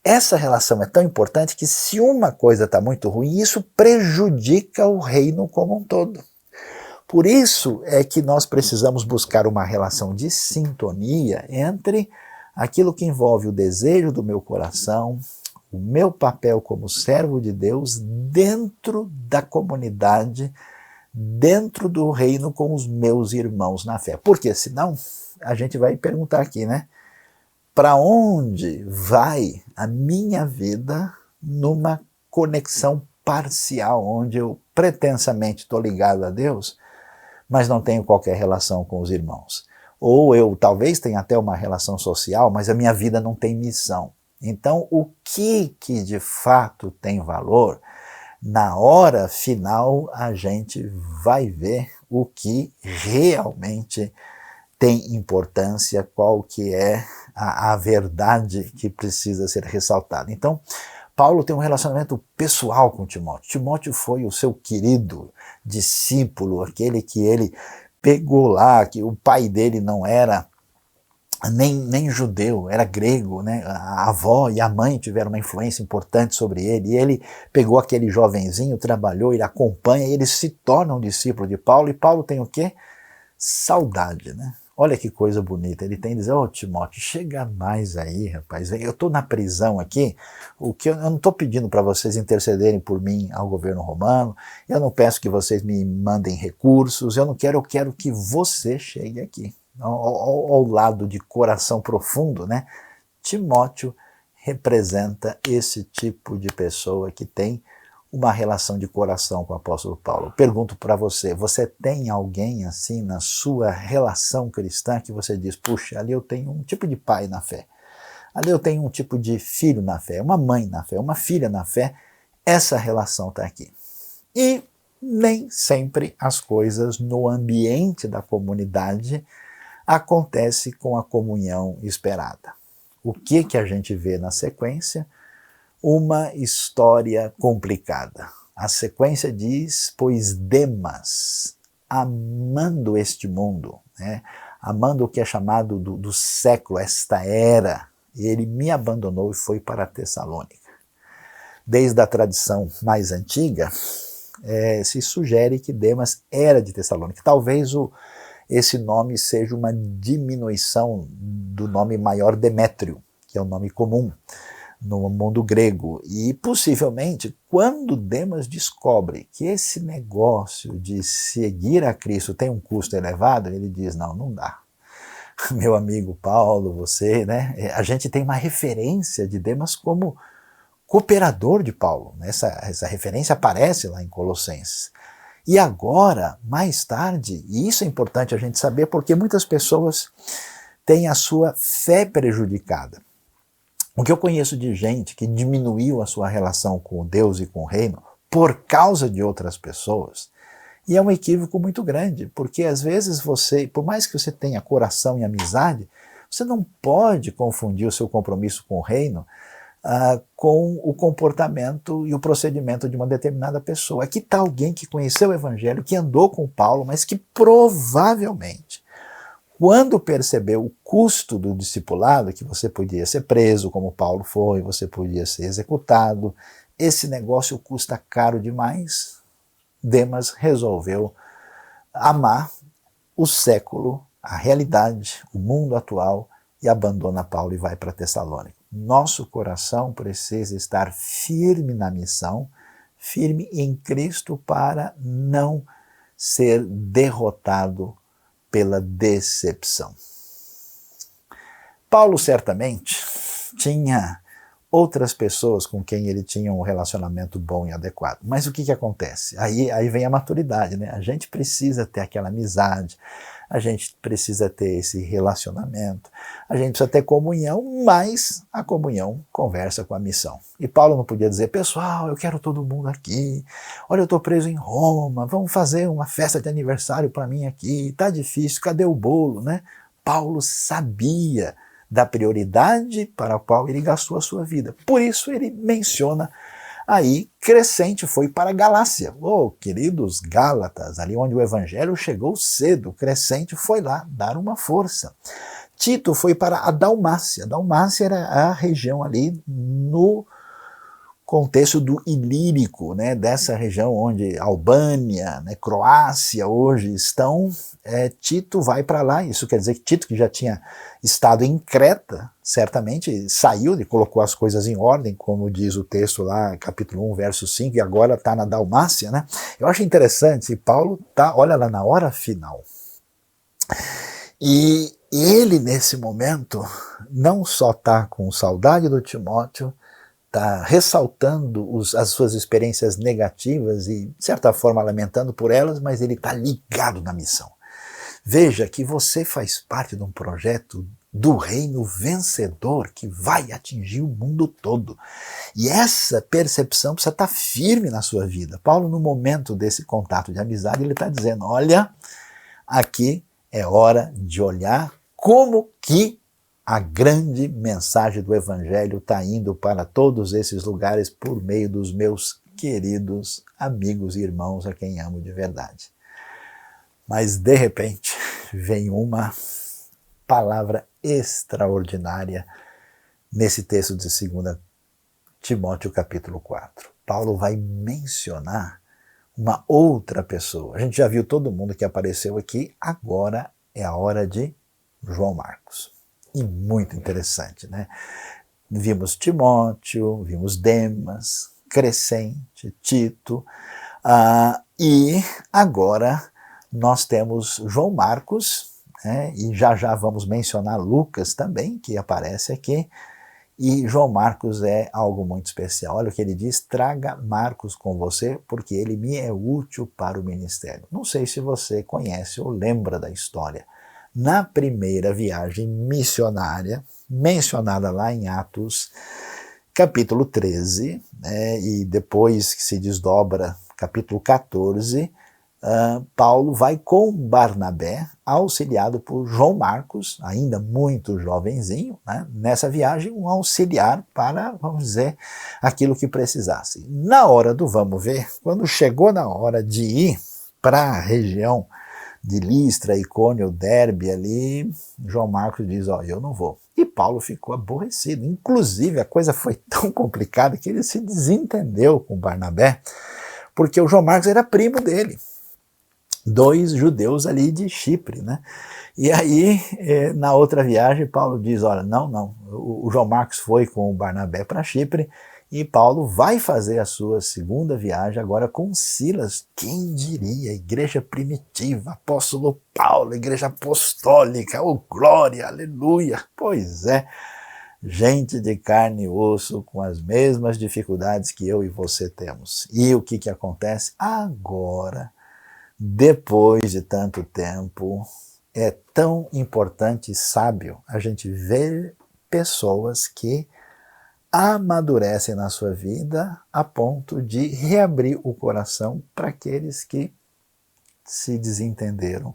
essa relação é tão importante que se uma coisa está muito ruim, isso prejudica o reino como um todo. Por isso é que nós precisamos buscar uma relação de sintonia entre aquilo que envolve o desejo do meu coração, o meu papel como servo de Deus dentro da comunidade, dentro do reino com os meus irmãos na fé. Porque senão a gente vai perguntar aqui, né? Para onde vai a minha vida numa conexão parcial, onde eu pretensamente estou ligado a Deus, mas não tenho qualquer relação com os irmãos? Ou eu talvez tenha até uma relação social, mas a minha vida não tem missão. Então, o que de fato tem valor, na hora final a gente vai ver o que realmente tem importância, qual que é a verdade que precisa ser ressaltada. Então, Paulo tem um relacionamento pessoal com Timóteo. Timóteo foi o seu querido discípulo, aquele que ele pegou lá, que o pai dele não era nem judeu, era grego, né? A avó e a mãe tiveram uma influência importante sobre ele, e ele pegou aquele jovenzinho, trabalhou, ele acompanha, e ele se torna um discípulo de Paulo, e Paulo tem o quê? Saudade, né? Olha que coisa bonita, ele tem que dizer: ô Timóteo, chega mais aí, rapaz, eu estou na prisão aqui, eu não estou pedindo para vocês intercederem por mim ao governo romano, eu não peço que vocês me mandem recursos, eu quero que você chegue aqui. Ao lado de coração profundo, né? Timóteo representa esse tipo de pessoa que tem uma relação de coração com o apóstolo Paulo. Pergunto para você, você tem alguém assim na sua relação cristã que você diz: puxa, ali eu tenho um tipo de pai na fé, ali eu tenho um tipo de filho na fé, uma mãe na fé, uma filha na fé, essa relação está aqui. E nem sempre as coisas no ambiente da comunidade acontece com a comunhão esperada. O que a gente vê na sequência? Uma história complicada. A sequência diz: pois Demas, amando este mundo, né, amando o que é chamado do século, esta era, ele me abandonou e foi para Tessalônica. Desde a tradição mais antiga, se sugere que Demas era de Tessalônica. Talvez esse nome seja uma diminuição do nome maior Demétrio, que é um nome comum no mundo grego. E possivelmente, quando Demas descobre que esse negócio de seguir a Cristo tem um custo elevado, ele diz, não dá. Meu amigo Paulo, você, né? A gente tem uma referência de Demas como cooperador de Paulo. Essa referência aparece lá em Colossenses. E agora, mais tarde, e isso é importante a gente saber, porque muitas pessoas têm a sua fé prejudicada. O que eu conheço de gente que diminuiu a sua relação com Deus e com o reino por causa de outras pessoas, e é um equívoco muito grande, porque às vezes você, por mais que você tenha coração e amizade, você não pode confundir o seu compromisso com o reino com o comportamento e o procedimento de uma determinada pessoa. Aqui está alguém que conheceu o Evangelho, que andou com Paulo, mas que provavelmente, quando percebeu o custo do discipulado, que você podia ser preso, como Paulo foi, você podia ser executado, esse negócio custa caro demais, Demas resolveu amar o século, a realidade, o mundo atual, e abandona Paulo e vai para Tessalônica. Nosso coração precisa estar firme na missão, firme em Cristo, para não ser derrotado pela decepção. Paulo certamente tinha outras pessoas com quem ele tinha um relacionamento bom e adequado. Mas o que acontece? Aí vem a maturidade, né? A gente precisa ter aquela amizade, a gente precisa ter esse relacionamento, a gente precisa ter comunhão, mas a comunhão conversa com a missão. E Paulo não podia dizer, pessoal, eu quero todo mundo aqui, olha, eu estou preso em Roma, vamos fazer uma festa de aniversário para mim aqui, tá difícil, cadê o bolo, né? Paulo sabia da prioridade para a qual ele gastou a sua vida. Por isso ele menciona aí, Crescente foi para a Galácia. Oh, queridos Gálatas, ali onde o evangelho chegou cedo, Crescente foi lá dar uma força. Tito foi para a Dalmácia. A Dalmácia era a região ali no contexto do Ilírico, né, dessa região onde Albânia, né, Croácia hoje estão. Tito vai para lá, isso quer dizer que Tito, que já tinha estado em Creta, certamente saiu e colocou as coisas em ordem, como diz o texto lá, capítulo 1, verso 5, e agora está na Dalmácia, né? Eu acho interessante, Paulo está, olha lá, na hora final. E ele, nesse momento, não só está com saudade do Timóteo, está ressaltando as suas experiências negativas e, de certa forma, lamentando por elas, mas ele está ligado na missão. Veja que você faz parte de um projeto do reino vencedor que vai atingir o mundo todo. E essa percepção precisa estar firme na sua vida. Paulo, no momento desse contato de amizade, ele está dizendo, olha, aqui é hora de olhar como que a grande mensagem do Evangelho está indo para todos esses lugares por meio dos meus queridos amigos e irmãos a quem amo de verdade. Mas, de repente, vem uma palavra extraordinária nesse texto de 2 Timóteo capítulo 4. Paulo vai mencionar uma outra pessoa. A gente já viu todo mundo que apareceu aqui, agora é a hora de João Marcos. E muito interessante, né? Vimos Timóteo, vimos Demas, Crescente, Tito, e agora nós temos João Marcos, né? E já vamos mencionar Lucas também, que aparece aqui, e João Marcos é algo muito especial. Olha o que ele diz, traga Marcos com você, porque ele me é útil para o ministério. Não sei se você conhece ou lembra da história. Na primeira viagem missionária, mencionada lá em Atos, capítulo 13, né, e depois que se desdobra capítulo 14, Paulo vai com Barnabé, auxiliado por João Marcos, ainda muito jovenzinho, né, nessa viagem, um auxiliar para, vamos dizer, aquilo que precisasse. Na hora do vamos ver, quando chegou na hora de ir para a região de Listra, Icônio, Derbe ali, João Marcos diz, eu não vou. E Paulo ficou aborrecido. Inclusive, a coisa foi tão complicada que ele se desentendeu com Barnabé, porque o João Marcos era primo dele. 2 judeus ali de Chipre, né? E aí, na outra viagem, Paulo diz, olha, não, o João Marcos foi com o Barnabé para Chipre e Paulo vai fazer a sua segunda viagem agora com Silas. Quem diria? Igreja primitiva, apóstolo Paulo, igreja apostólica, oh glória, aleluia! Pois é, gente de carne e osso com as mesmas dificuldades que eu e você temos. E o que acontece? Agora, depois de tanto tempo, é tão importante e sábio a gente ver pessoas que amadurecem na sua vida a ponto de reabrir o coração para aqueles que se desentenderam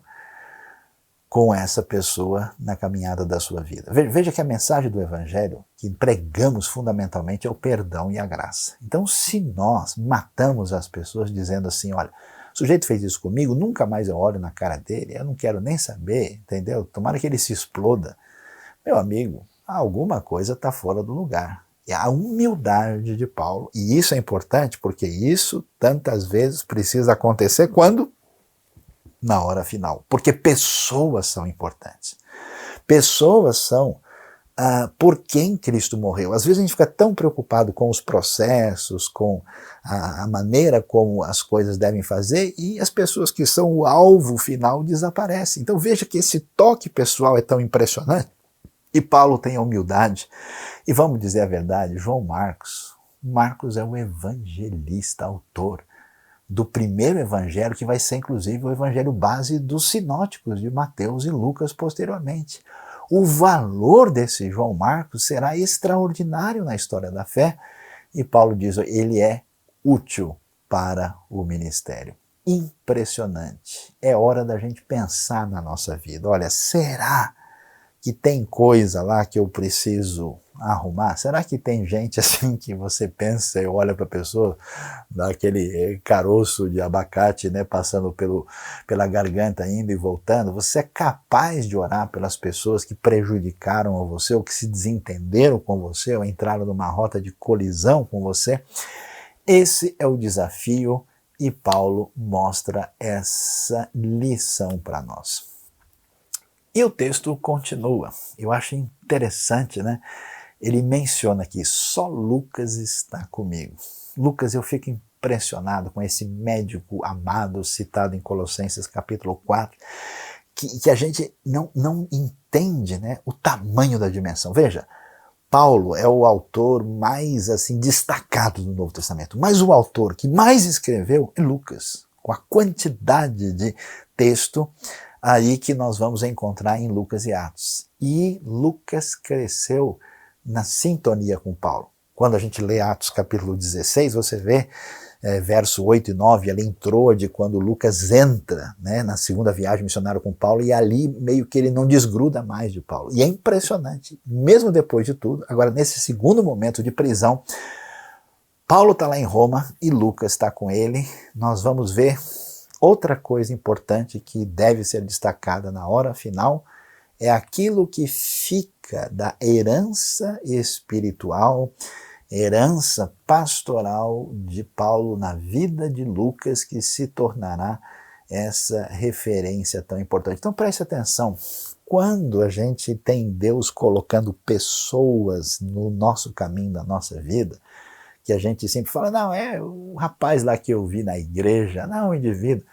com essa pessoa na caminhada da sua vida. Veja que a mensagem do Evangelho que pregamos fundamentalmente é o perdão e a graça. Então, se nós matamos as pessoas dizendo assim, olha, o sujeito fez isso comigo, nunca mais eu olho na cara dele, eu não quero nem saber, entendeu? Tomara que ele se exploda. Meu amigo, alguma coisa está fora do lugar. E a humildade de Paulo, e isso é importante porque isso tantas vezes precisa acontecer quando? Na hora final. Porque pessoas são importantes. Pessoas são por quem Cristo morreu. Às vezes a gente fica tão preocupado com os processos, com a maneira como as coisas devem fazer, e as pessoas que são o alvo final desaparecem. Então veja que esse toque pessoal é tão impressionante, e Paulo tem a humildade. E vamos dizer a verdade, João Marcos é o evangelista, autor do primeiro evangelho, que vai ser inclusive o evangelho base dos sinóticos de Mateus e Lucas posteriormente. O valor desse João Marcos será extraordinário na história da fé, e Paulo diz, ele é útil para o ministério. Impressionante. É hora da gente pensar na nossa vida. Olha, será que tem coisa lá que eu preciso arrumar? Será que tem gente assim que você pensa e olha para a pessoa, dá aquele caroço de abacate, né, passando pela garganta, indo e voltando? Você é capaz de orar pelas pessoas que prejudicaram você, ou que se desentenderam com você, ou entraram numa rota de colisão com você? Esse é o desafio, e Paulo mostra essa lição para nós. E o texto continua. Eu acho interessante, né? Ele menciona aqui, só Lucas está comigo. Lucas, eu fico impressionado com esse médico amado citado em Colossenses capítulo 4, que a gente não entende, né, o tamanho da dimensão. Veja, Paulo é o autor mais assim destacado do Novo Testamento, mas o autor que mais escreveu é Lucas, com a quantidade de texto aí que nós vamos encontrar em Lucas e Atos. E Lucas cresceu na sintonia com Paulo. Quando a gente lê Atos capítulo 16, você vê verso 8 e 9, ali entrou de quando Lucas entra, né, na segunda viagem missionária com Paulo, e ali meio que ele não desgruda mais de Paulo. E é impressionante, mesmo depois de tudo, agora nesse segundo momento de prisão, Paulo está lá em Roma e Lucas está com ele. Nós vamos ver outra coisa importante que deve ser destacada na hora final, é aquilo que fica da herança espiritual, herança pastoral de Paulo na vida de Lucas, que se tornará essa referência tão importante. Então preste atenção, quando a gente tem Deus colocando pessoas no nosso caminho, na nossa vida, que a gente sempre fala, não, é o rapaz lá que eu vi na igreja, não, o indivíduo,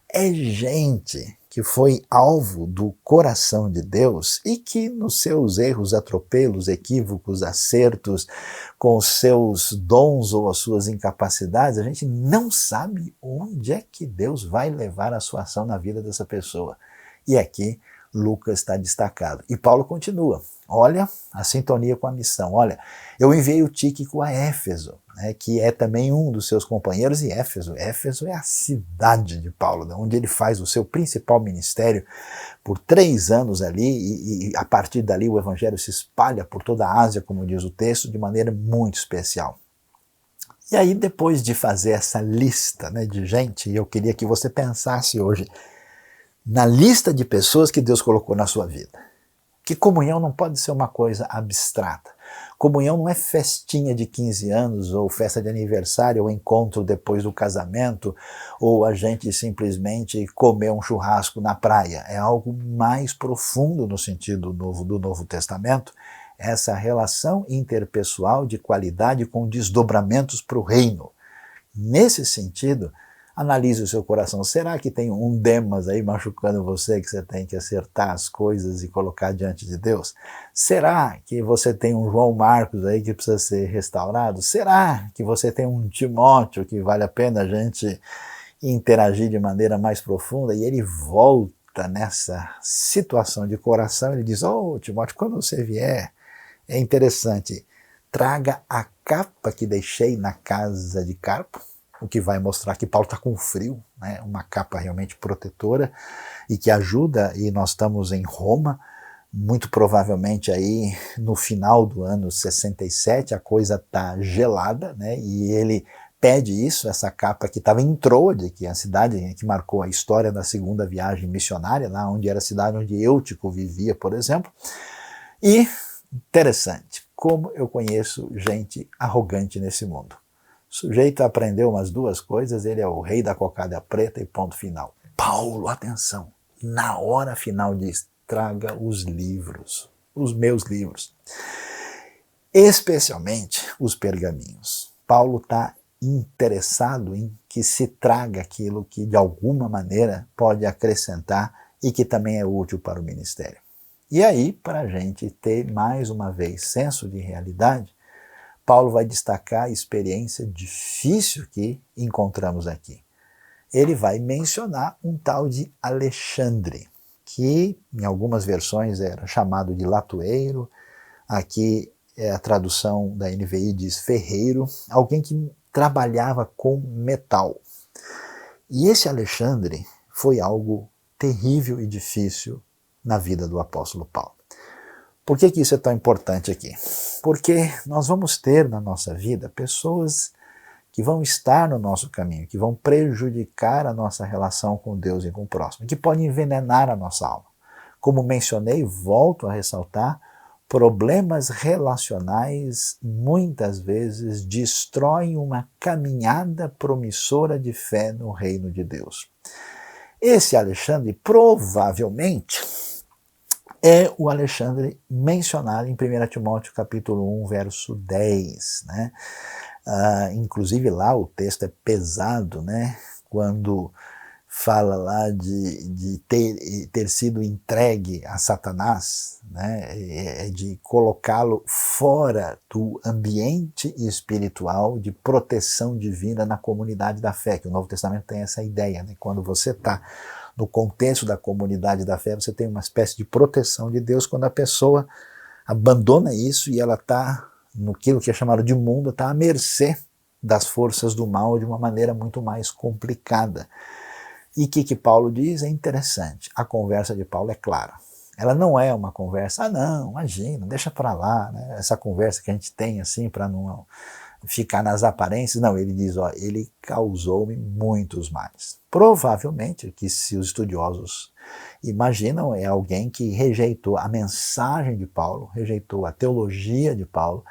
é gente que foi alvo do coração de Deus e que nos seus erros, atropelos, equívocos, acertos, com os seus dons ou as suas incapacidades, a gente não sabe onde é que Deus vai levar a sua ação na vida dessa pessoa. E aqui Lucas está destacado. E Paulo continua, olha a sintonia com a missão, olha, eu enviei o Tíquico a Éfeso, né, que é também um dos seus companheiros, e Éfeso é a cidade de Paulo, né, onde ele faz o seu principal ministério por 3 anos ali, e a partir dali o evangelho se espalha por toda a Ásia, como diz o texto, de maneira muito especial. E aí, depois de fazer essa lista, né, de gente, eu queria que você pensasse hoje na lista de pessoas que Deus colocou na sua vida. Que comunhão não pode ser uma coisa abstrata. Comunhão não é festinha de 15 anos, ou festa de aniversário, ou encontro depois do casamento, ou a gente simplesmente comer um churrasco na praia. É algo mais profundo no sentido do Novo Testamento, essa relação interpessoal de qualidade com desdobramentos para o reino. Nesse sentido, analise o seu coração. Será que tem um Demas aí machucando você que você tem que acertar as coisas e colocar diante de Deus? Será que você tem um João Marcos aí que precisa ser restaurado? Será que você tem um Timóteo que vale a pena a gente interagir de maneira mais profunda? E ele volta nessa situação de coração, ele diz, Timóteo, quando você vier, é interessante, traga a capa que deixei na casa de Carpo, o que vai mostrar que Paulo está com frio, né? Uma capa realmente protetora e que ajuda, e nós estamos em Roma, muito provavelmente aí no final do ano 67, a coisa está gelada, né? E ele pede isso, essa capa que estava em Troade, que é a cidade que marcou a história da segunda viagem missionária, lá onde era a cidade onde Eutico vivia, por exemplo. E interessante, como eu conheço gente arrogante nesse mundo. O sujeito aprendeu umas duas coisas, ele é o rei da cocada preta e ponto final. Paulo, atenção, na hora final diz, traga os livros, os meus livros, especialmente os pergaminhos. Paulo está interessado em que se traga aquilo que de alguma maneira pode acrescentar e que também é útil para o ministério. E aí, para a gente ter mais uma vez senso de realidade, Paulo vai destacar a experiência difícil que encontramos aqui. Ele vai mencionar um tal de Alexandre, que em algumas versões era chamado de latoeiro, aqui a tradução da NVI diz ferreiro, alguém que trabalhava com metal. E esse Alexandre foi algo terrível e difícil na vida do apóstolo Paulo. Por que isso é tão importante aqui? Porque nós vamos ter na nossa vida pessoas que vão estar no nosso caminho, que vão prejudicar a nossa relação com Deus e com o próximo, que podem envenenar a nossa alma. Como mencionei, volto a ressaltar, problemas relacionais muitas vezes destroem uma caminhada promissora de fé no reino de Deus. Esse Alexandre provavelmente é o Alexandre mencionado em 1 Timóteo capítulo 1, verso 10. Né? Inclusive lá o texto é pesado, né? Quando fala lá de ter sido entregue a Satanás, né? De colocá-lo fora do ambiente espiritual de proteção divina na comunidade da fé, que o Novo Testamento tem essa ideia, né? Quando você está no contexto da comunidade da fé, você tem uma espécie de proteção de Deus quando a pessoa abandona isso e ela está naquilo que é chamado de mundo, está à mercê das forças do mal de uma maneira muito mais complicada. E o que Paulo diz? É interessante. A conversa de Paulo é clara. Ela não é uma conversa, não, imagina, deixa para lá, né? Essa conversa que a gente tem assim para não ficar nas aparências. Não, ele diz, ele causou-me muitos males. Provavelmente, que se os estudiosos imaginam, é alguém que rejeitou a mensagem de Paulo, rejeitou a teologia de Paulo,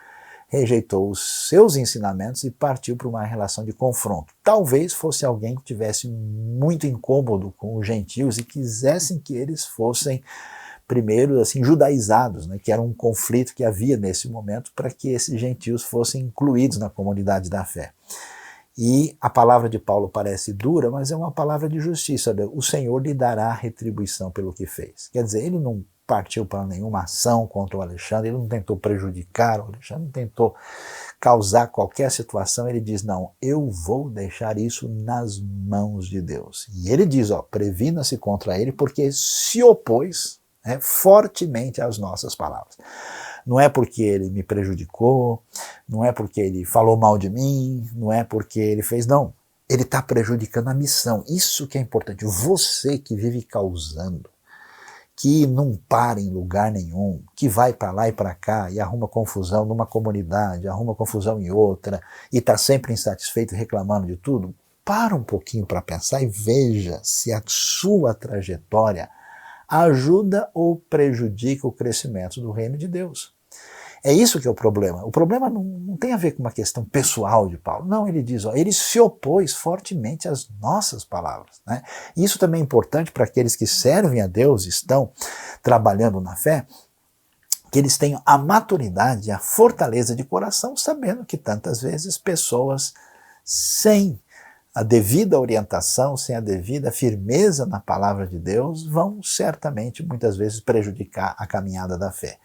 rejeitou os seus ensinamentos e partiu para uma relação de confronto. Talvez fosse alguém que tivesse muito incômodo com os gentios e quisessem que eles fossem primeiro assim judaizados, né, que era um conflito que havia nesse momento para que esses gentios fossem incluídos na comunidade da fé. E a palavra de Paulo parece dura, mas é uma palavra de justiça. O Senhor lhe dará retribuição pelo que fez. Quer dizer, ele não partiu para nenhuma ação contra o Alexandre, ele não tentou prejudicar o Alexandre, não tentou causar qualquer situação. Ele diz, não, eu vou deixar isso nas mãos de Deus. E ele diz, previna-se contra ele, porque se opôs fortemente às nossas palavras. Não é porque ele me prejudicou, não é porque ele falou mal de mim, não é porque ele fez, não. Ele está prejudicando a missão. Isso que é importante. Você que vive causando, que não para em lugar nenhum, que vai para lá e para cá e arruma confusão numa comunidade, arruma confusão em outra e está sempre insatisfeito e reclamando de tudo, para um pouquinho para pensar e veja se a sua trajetória ajuda ou prejudica o crescimento do reino de Deus. É isso que é o problema. O problema não tem a ver com uma questão pessoal de Paulo. Não, ele diz, ele se opôs fortemente às nossas palavras, né? E isso também é importante para aqueles que servem a Deus, estão trabalhando na fé, que eles tenham a maturidade, a fortaleza de coração, sabendo que tantas vezes pessoas sem a devida orientação, sem a devida firmeza na palavra de Deus, vão certamente muitas vezes prejudicar a caminhada da fé.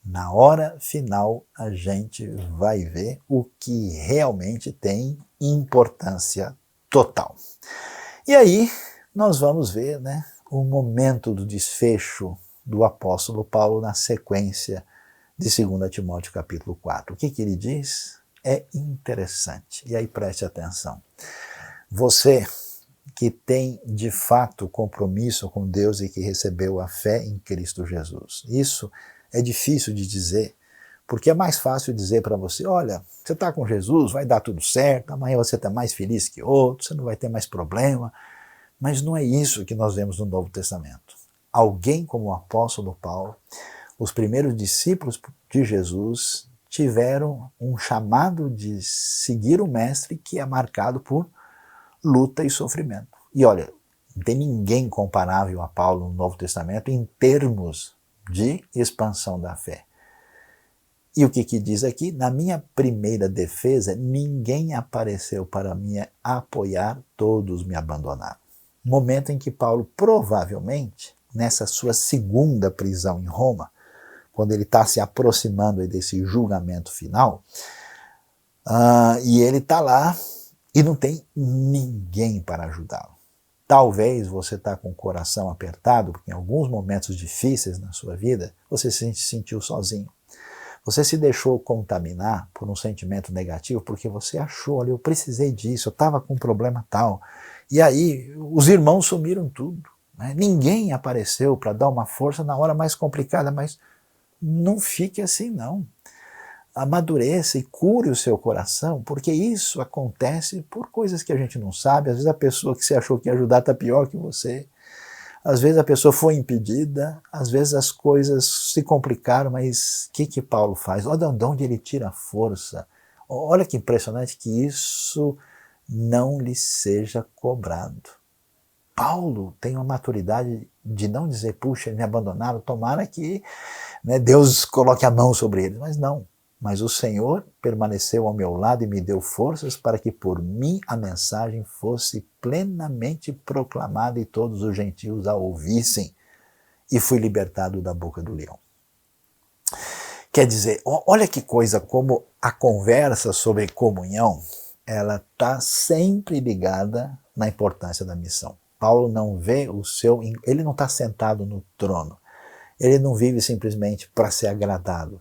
Na hora final, a gente vai ver o que realmente tem importância total. E aí, nós vamos ver, né, o momento do desfecho do apóstolo Paulo na sequência de 2 Timóteo capítulo 4. O que ele diz é interessante, e aí preste atenção. Você que tem de fato compromisso com Deus e que recebeu a fé em Cristo Jesus, isso é difícil de dizer, porque é mais fácil dizer para você, olha, você está com Jesus, vai dar tudo certo, amanhã você está mais feliz que outro, você não vai ter mais problema, mas não é isso que nós vemos no Novo Testamento. Alguém como o apóstolo Paulo, os primeiros discípulos de Jesus, tiveram um chamado de seguir o Mestre que é marcado por luta e sofrimento. E olha, não tem ninguém comparável a Paulo no Novo Testamento em termos de expansão da fé. E o que diz aqui? Na minha primeira defesa, ninguém apareceu para me apoiar, todos me abandonaram. Momento em que Paulo provavelmente, nessa sua segunda prisão em Roma, quando ele está se aproximando desse julgamento final, e ele está lá e não tem ninguém para ajudá-lo. Talvez você está com o coração apertado, porque em alguns momentos difíceis na sua vida, você se sentiu sozinho. Você se deixou contaminar por um sentimento negativo, porque você achou, olha, eu precisei disso, eu estava com um problema tal. E aí os irmãos sumiram tudo, né? Ninguém apareceu para dar uma força na hora mais complicada, mas não fique assim não. Amadureça e cure o seu coração, porque isso acontece por coisas que a gente não sabe. Às vezes a pessoa que você achou que ia ajudar está pior que você. Às vezes a pessoa foi impedida, às vezes as coisas se complicaram, mas o que Paulo faz? Olha de onde ele tira a força. Olha que impressionante que isso não lhe seja cobrado. Paulo tem uma maturidade de não dizer, puxa, me abandonaram, tomara que, né, Deus coloque a mão sobre eles. Mas não. Mas o Senhor permaneceu ao meu lado e me deu forças para que por mim a mensagem fosse plenamente proclamada e todos os gentios a ouvissem. E fui libertado da boca do leão. Quer dizer, olha que coisa, como a conversa sobre comunhão, ela está sempre ligada na importância da missão. Paulo não vê ele não está sentado no trono. Ele não vive simplesmente para ser agradado.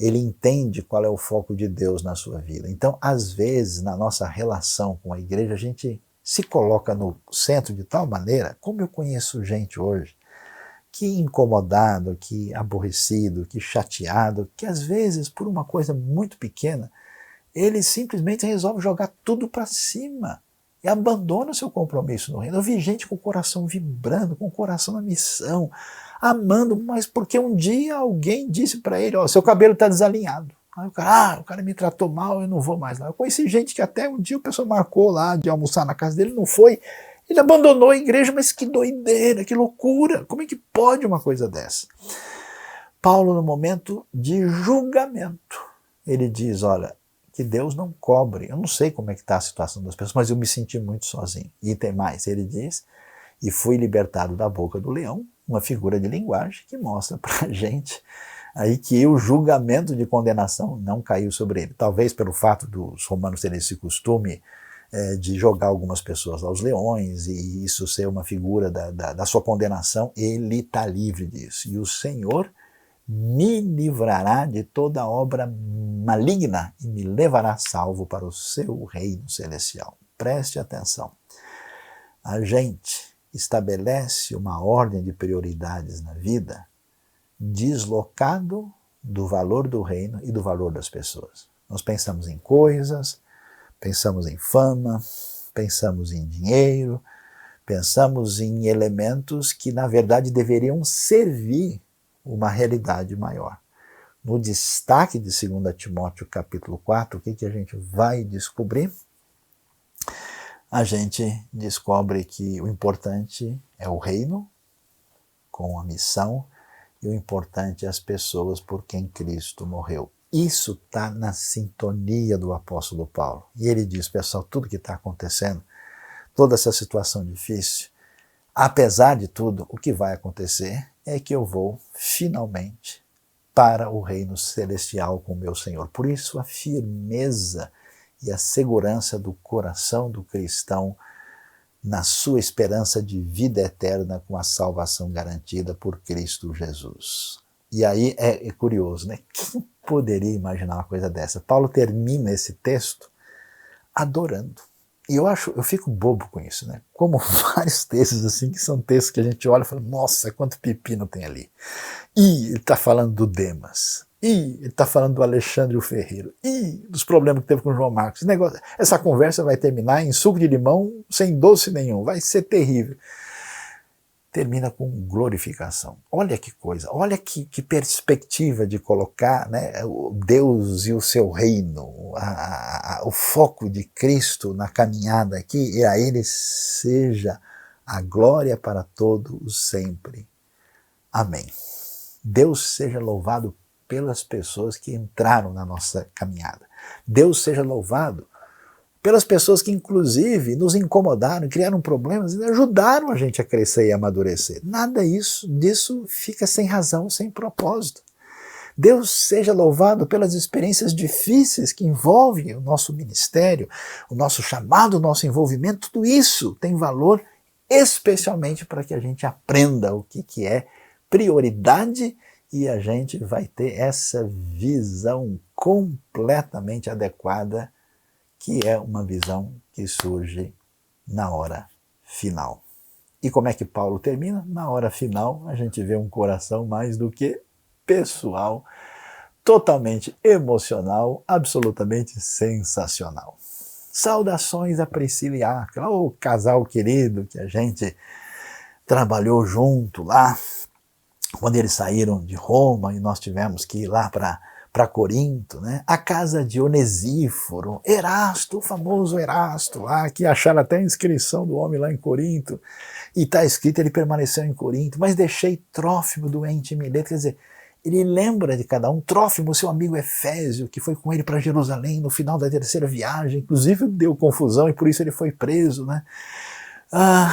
Ele entende qual é o foco de Deus na sua vida. Então, às vezes, na nossa relação com a igreja, a gente se coloca no centro de tal maneira, como eu conheço gente hoje, que incomodado, que aborrecido, que chateado, que às vezes, por uma coisa muito pequena, ele simplesmente resolve jogar tudo para cima e abandona o seu compromisso no reino. Eu vi gente com o coração vibrando, com o coração na missão, amando, mas porque um dia alguém disse para ele, ó, seu cabelo está desalinhado. Aí o cara me tratou mal, eu não vou mais lá. Eu conheci gente que até um dia o pessoal marcou lá de almoçar na casa dele, não foi. Ele abandonou a igreja, mas que doideira, que loucura. Como é que pode uma coisa dessa? Paulo, no momento de julgamento, ele diz, olha, que Deus não cobre. Eu não sei como é que está a situação das pessoas, mas eu me senti muito sozinho. E tem mais, ele diz, e fui libertado da boca do leão, uma figura de linguagem que mostra para a gente aí que o julgamento de condenação não caiu sobre ele. Talvez pelo fato dos romanos terem esse costume de jogar algumas pessoas aos leões e isso ser uma figura da sua condenação, ele está livre disso. E o Senhor me livrará de toda obra maligna e me levará salvo para o seu reino celestial. Preste atenção. A gente estabelece uma ordem de prioridades na vida deslocado do valor do reino e do valor das pessoas. Nós pensamos em coisas, pensamos em fama, pensamos em dinheiro, pensamos em elementos que na verdade deveriam servir uma realidade maior. no destaque de 2 Timóteo capítulo 4, o que a gente vai descobrir? A gente descobre que o importante é o reino, com a missão, e o importante é as pessoas por quem Cristo morreu. Isso está na sintonia do apóstolo Paulo. E ele diz, pessoal, tudo que está acontecendo, toda essa situação difícil, apesar de tudo, o que vai acontecer é que eu vou finalmente para o reino celestial com o meu Senhor. Por isso a firmeza e a segurança do coração do cristão na sua esperança de vida eterna com a salvação garantida por Cristo Jesus. E aí é curioso, né? Quem poderia imaginar uma coisa dessa? Paulo termina esse texto adorando. E eu fico bobo com isso, né? Como vários textos assim, que são textos que a gente olha e fala, nossa, quanto pepino tem ali. E ele está falando do Demas. E ele está falando do Alexandre o Ferreiro. E dos problemas que teve com o João Marcos. Essa conversa vai terminar em suco de limão, sem doce nenhum. Vai ser terrível. Termina com glorificação. Olha que coisa, olha que perspectiva de colocar, né, o Deus e o seu reino, o foco de Cristo na caminhada aqui, e a Ele seja a glória para todos sempre. Amém. Deus seja louvado pelas pessoas que entraram na nossa caminhada. Deus seja louvado pelas pessoas que inclusive nos incomodaram, criaram problemas e ajudaram a gente a crescer e amadurecer. Nada disso fica sem razão, sem propósito. Deus seja louvado pelas experiências difíceis que envolvem o nosso ministério, o nosso chamado, o nosso envolvimento. Tudo isso tem valor especialmente para que a gente aprenda o que é prioridade e a gente vai ter essa visão completamente adequada, que é uma visão que surge na hora final. E como é que Paulo termina? Na hora final a gente vê um coração mais do que pessoal, totalmente emocional, absolutamente sensacional. Saudações a Priscila e Áquila, o casal querido que a gente trabalhou junto lá, quando eles saíram de Roma e nós tivemos que ir lá para Corinto, né? A casa de Onesíforo, Erasto, o famoso Erasto lá, que acharam até a inscrição do homem lá em Corinto, e está escrito, ele permaneceu em Corinto, mas deixei Trófimo doente em Mileto, quer dizer, ele lembra de cada um, Trófimo, seu amigo Efésio, que foi com ele para Jerusalém no final da terceira viagem, inclusive deu confusão e por isso ele foi preso, né?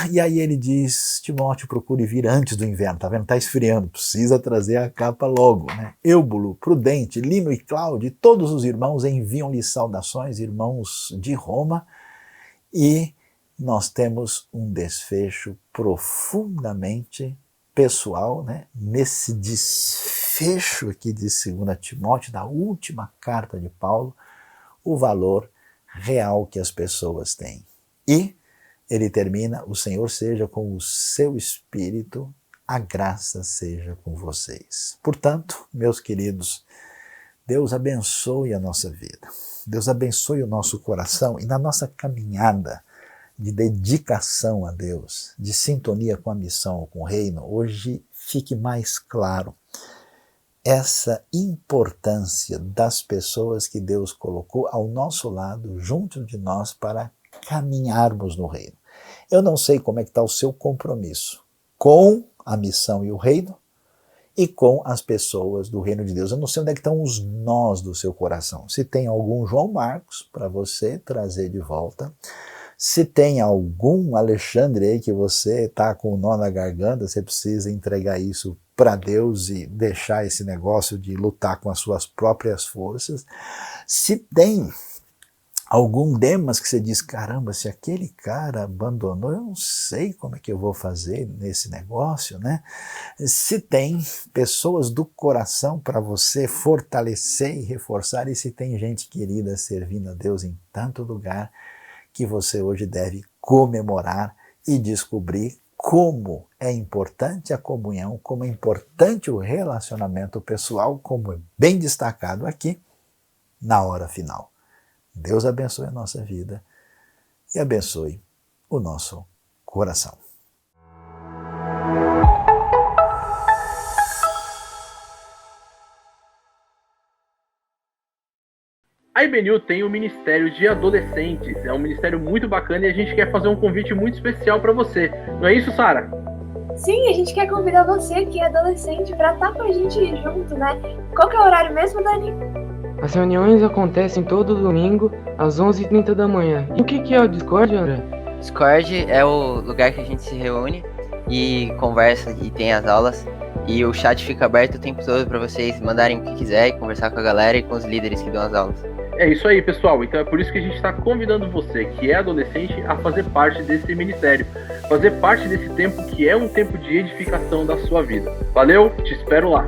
E aí ele diz, Timóteo, procure vir antes do inverno, tá vendo? Tá esfriando, precisa trazer a capa logo, né? Eubulo, Prudente, Lino e Cláudio, todos os irmãos enviam-lhe saudações, irmãos de Roma, e nós temos um desfecho profundamente pessoal, né? Nesse desfecho aqui de 2 Timóteo, da última carta de Paulo, o valor real que as pessoas têm. E ele termina, o Senhor seja com o seu espírito, a graça seja com vocês. Portanto, meus queridos, Deus abençoe a nossa vida, Deus abençoe o nosso coração e na nossa caminhada de dedicação a Deus, de sintonia com a missão, com o reino, hoje fique mais claro essa importância das pessoas que Deus colocou ao nosso lado, junto de nós, para caminharmos no reino. Eu não sei como é que está o seu compromisso com a missão e o reino e com as pessoas do reino de Deus. Eu não sei onde é que estão os nós do seu coração. Se tem algum João Marcos para você trazer de volta, se tem algum Alexandre aí que você está com o nó na garganta, você precisa entregar isso para Deus e deixar esse negócio de lutar com as suas próprias forças. Se tem algum Demas que você diz, caramba, se aquele cara abandonou, eu não sei como é que eu vou fazer nesse negócio, né? Se tem pessoas do coração para você fortalecer e reforçar, e se tem gente querida servindo a Deus em tanto lugar, que você hoje deve comemorar e descobrir como é importante a comunhão, como é importante o relacionamento pessoal, como é bem destacado aqui, na hora final. Deus abençoe a nossa vida e abençoe o nosso coração. A IBNU tem o Ministério de Adolescentes, é um ministério muito bacana e a gente quer fazer um convite muito especial para você. Não é isso, Sara? Sim, a gente quer convidar você que é adolescente para estar com a gente junto, né? Qual que é o horário mesmo, Dani? As reuniões acontecem todo domingo às 11h30 da manhã. E o que é o Discord, André? Discord é o lugar que a gente se reúne e conversa e tem as aulas. E o chat fica aberto o tempo todo para vocês mandarem o que quiser e conversar com a galera e com os líderes que dão as aulas. É isso aí, pessoal. Então é por isso que a gente está convidando você, que é adolescente, a fazer parte desse ministério. Fazer parte desse tempo que é um tempo de edificação da sua vida. Valeu, te espero lá.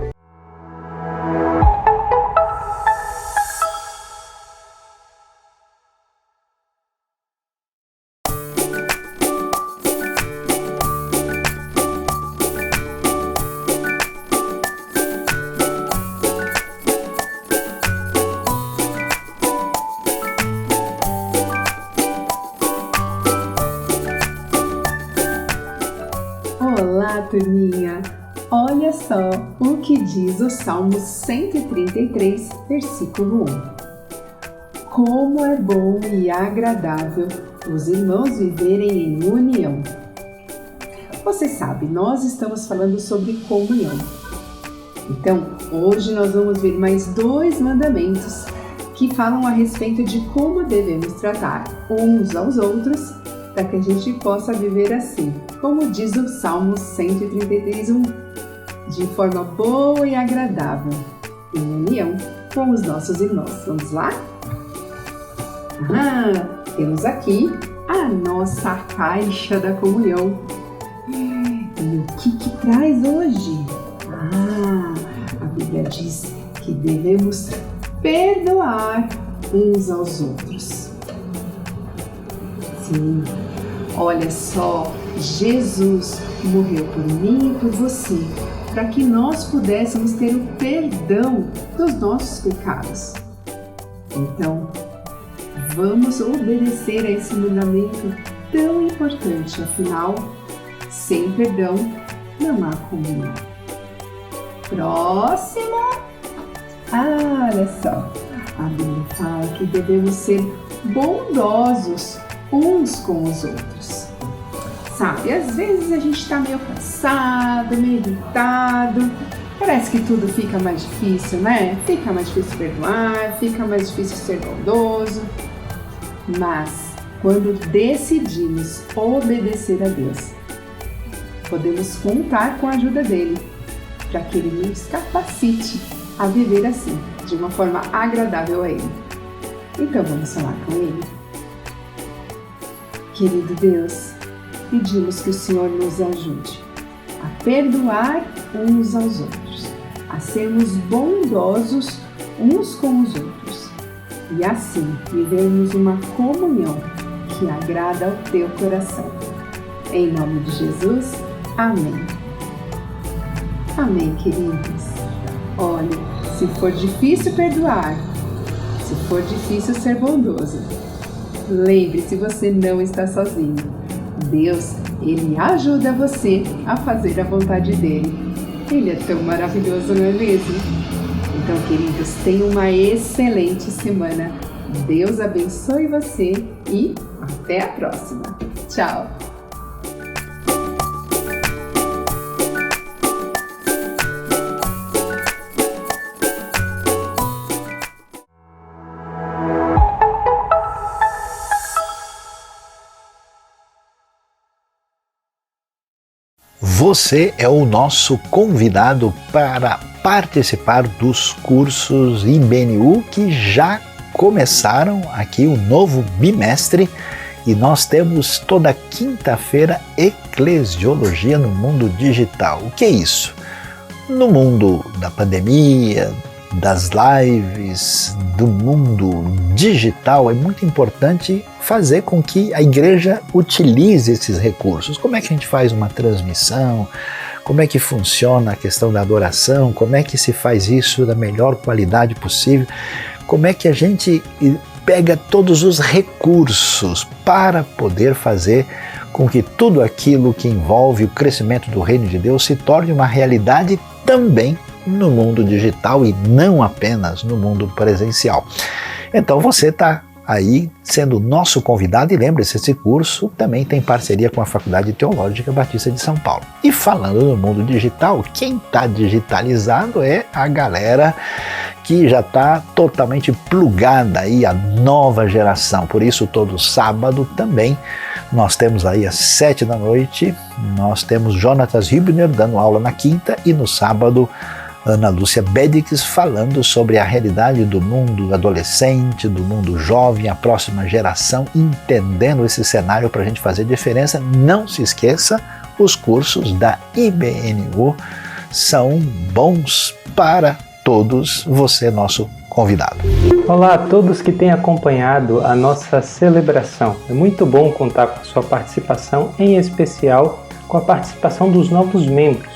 Olá, turminha! Olha só o que diz o Salmo 133, versículo 1. Como é bom e agradável os irmãos viverem em união. Você sabe, nós estamos falando sobre comunhão. Então, hoje nós vamos ver mais 2 mandamentos que falam a respeito de como devemos tratar uns aos outros para que a gente possa viver assim, como diz o Salmo 133:1, de forma boa e agradável, em união com os nossos irmãos. Vamos lá? Temos aqui a nossa caixa da comunhão. E o que traz hoje? A Bíblia diz que devemos perdoar uns aos outros. Sim, olha só, Jesus morreu por mim e por você, para que nós pudéssemos ter o perdão dos nossos pecados. Então, vamos obedecer a esse mandamento tão importante, afinal, sem perdão não há comunhão. Próximo! Olha só, a Bíblia fala que devemos ser bondosos uns com os outros. Sabe, às vezes a gente está meio cansado, meio irritado, parece que tudo fica mais difícil, né? Fica mais difícil perdoar, fica mais difícil ser bondoso. Mas, quando decidimos obedecer a Deus, podemos contar com a ajuda dele, para que ele nos capacite a viver assim, de uma forma agradável a ele. Então vamos falar com ele. Querido Deus, pedimos que o Senhor nos ajude a perdoar uns aos outros, a sermos bondosos uns com os outros e assim vivermos uma comunhão que agrada ao teu coração. Em nome de Jesus, amém. Amém, queridos. Olha, se for difícil perdoar, se for difícil ser bondoso, lembre-se, você não está sozinho. Deus, Ele ajuda você a fazer a vontade dEle. Ele é tão maravilhoso, não é mesmo? Então, queridos, tenham uma excelente semana. Deus abençoe você e até a próxima. Tchau! Você é o nosso convidado para participar dos cursos IBNU que já começaram aqui o novo bimestre e nós temos toda quinta-feira Eclesiologia no Mundo Digital. O que é isso? No mundo da pandemia, das lives, do mundo digital, é muito importante fazer com que a igreja utilize esses recursos. Como é que a gente faz uma transmissão? Como é que funciona a questão da adoração? Como é que se faz isso da melhor qualidade possível? Como é que a gente pega todos os recursos para poder fazer com que tudo aquilo que envolve o crescimento do reino de Deus se torne uma realidade também no mundo digital e não apenas no mundo presencial. Então você está aí sendo nosso convidado, e lembre-se, esse curso também tem parceria com a Faculdade Teológica Batista de São Paulo. E falando no mundo digital, quem está digitalizado é a galera que já está totalmente plugada aí à nova geração. Por isso, todo sábado também nós temos aí às 7 da noite, nós temos Jonatas Hübner dando aula na quinta, e no sábado Ana Lúcia Bedix falando sobre a realidade do mundo adolescente, do mundo jovem, a próxima geração, entendendo esse cenário para a gente fazer diferença. Não se esqueça, os cursos da IBNU são bons para todos. Você, nosso convidado. Olá a todos que têm acompanhado a nossa celebração. É muito bom contar com a sua participação, em especial com a participação dos novos membros.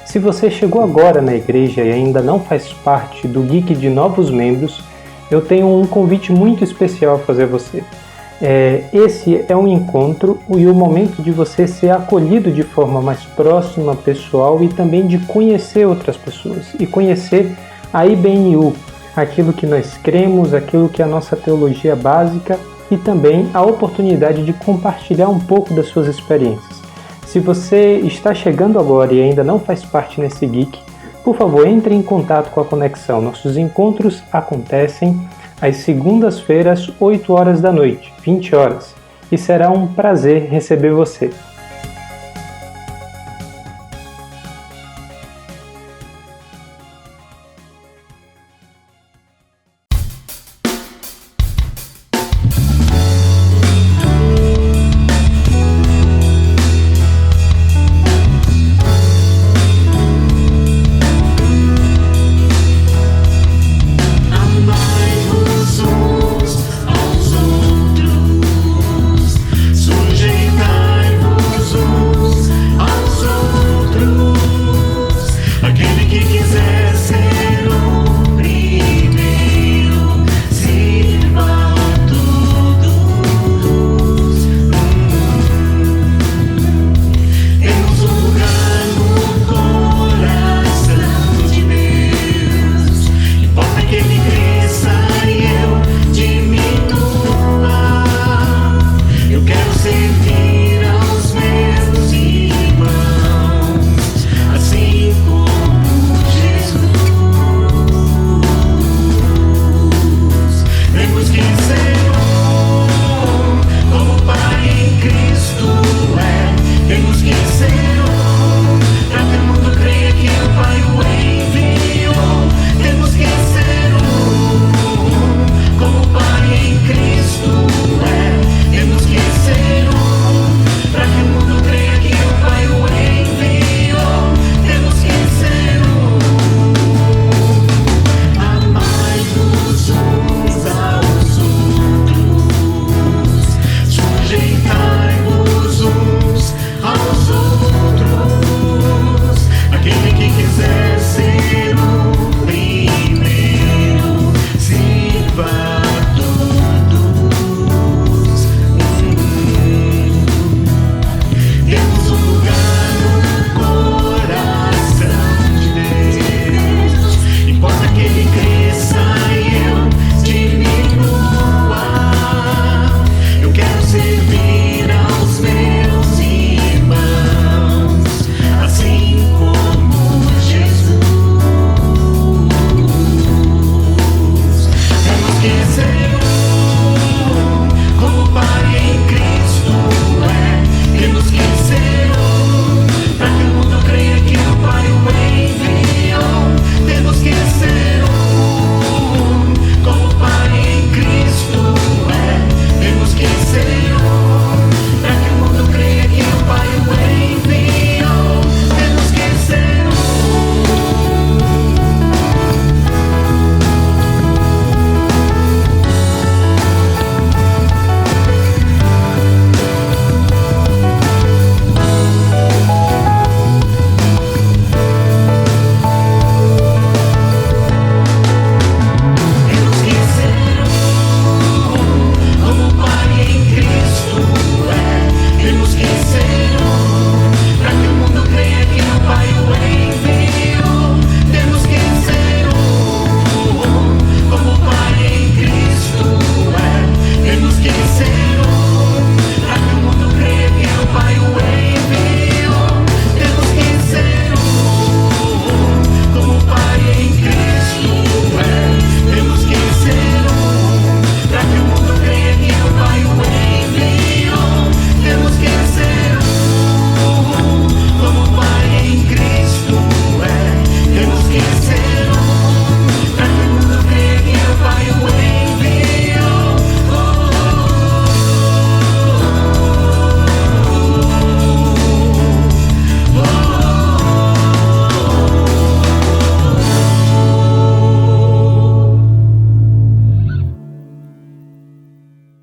Se você chegou agora na igreja e ainda não faz parte do Geek de novos membros, eu tenho um convite muito especial a fazer a você. Esse é um encontro e o momento de você ser acolhido de forma mais próxima, pessoal, e também de conhecer outras pessoas e conhecer a IBNU, aquilo que nós cremos, aquilo que é a nossa teologia básica, e também a oportunidade de compartilhar um pouco das suas experiências. Se você está chegando agora e ainda não faz parte nesse Geek, por favor, entre em contato com a Conexão. Nossos encontros acontecem às segundas-feiras, 8 horas da noite, 20 horas, e será um prazer receber você.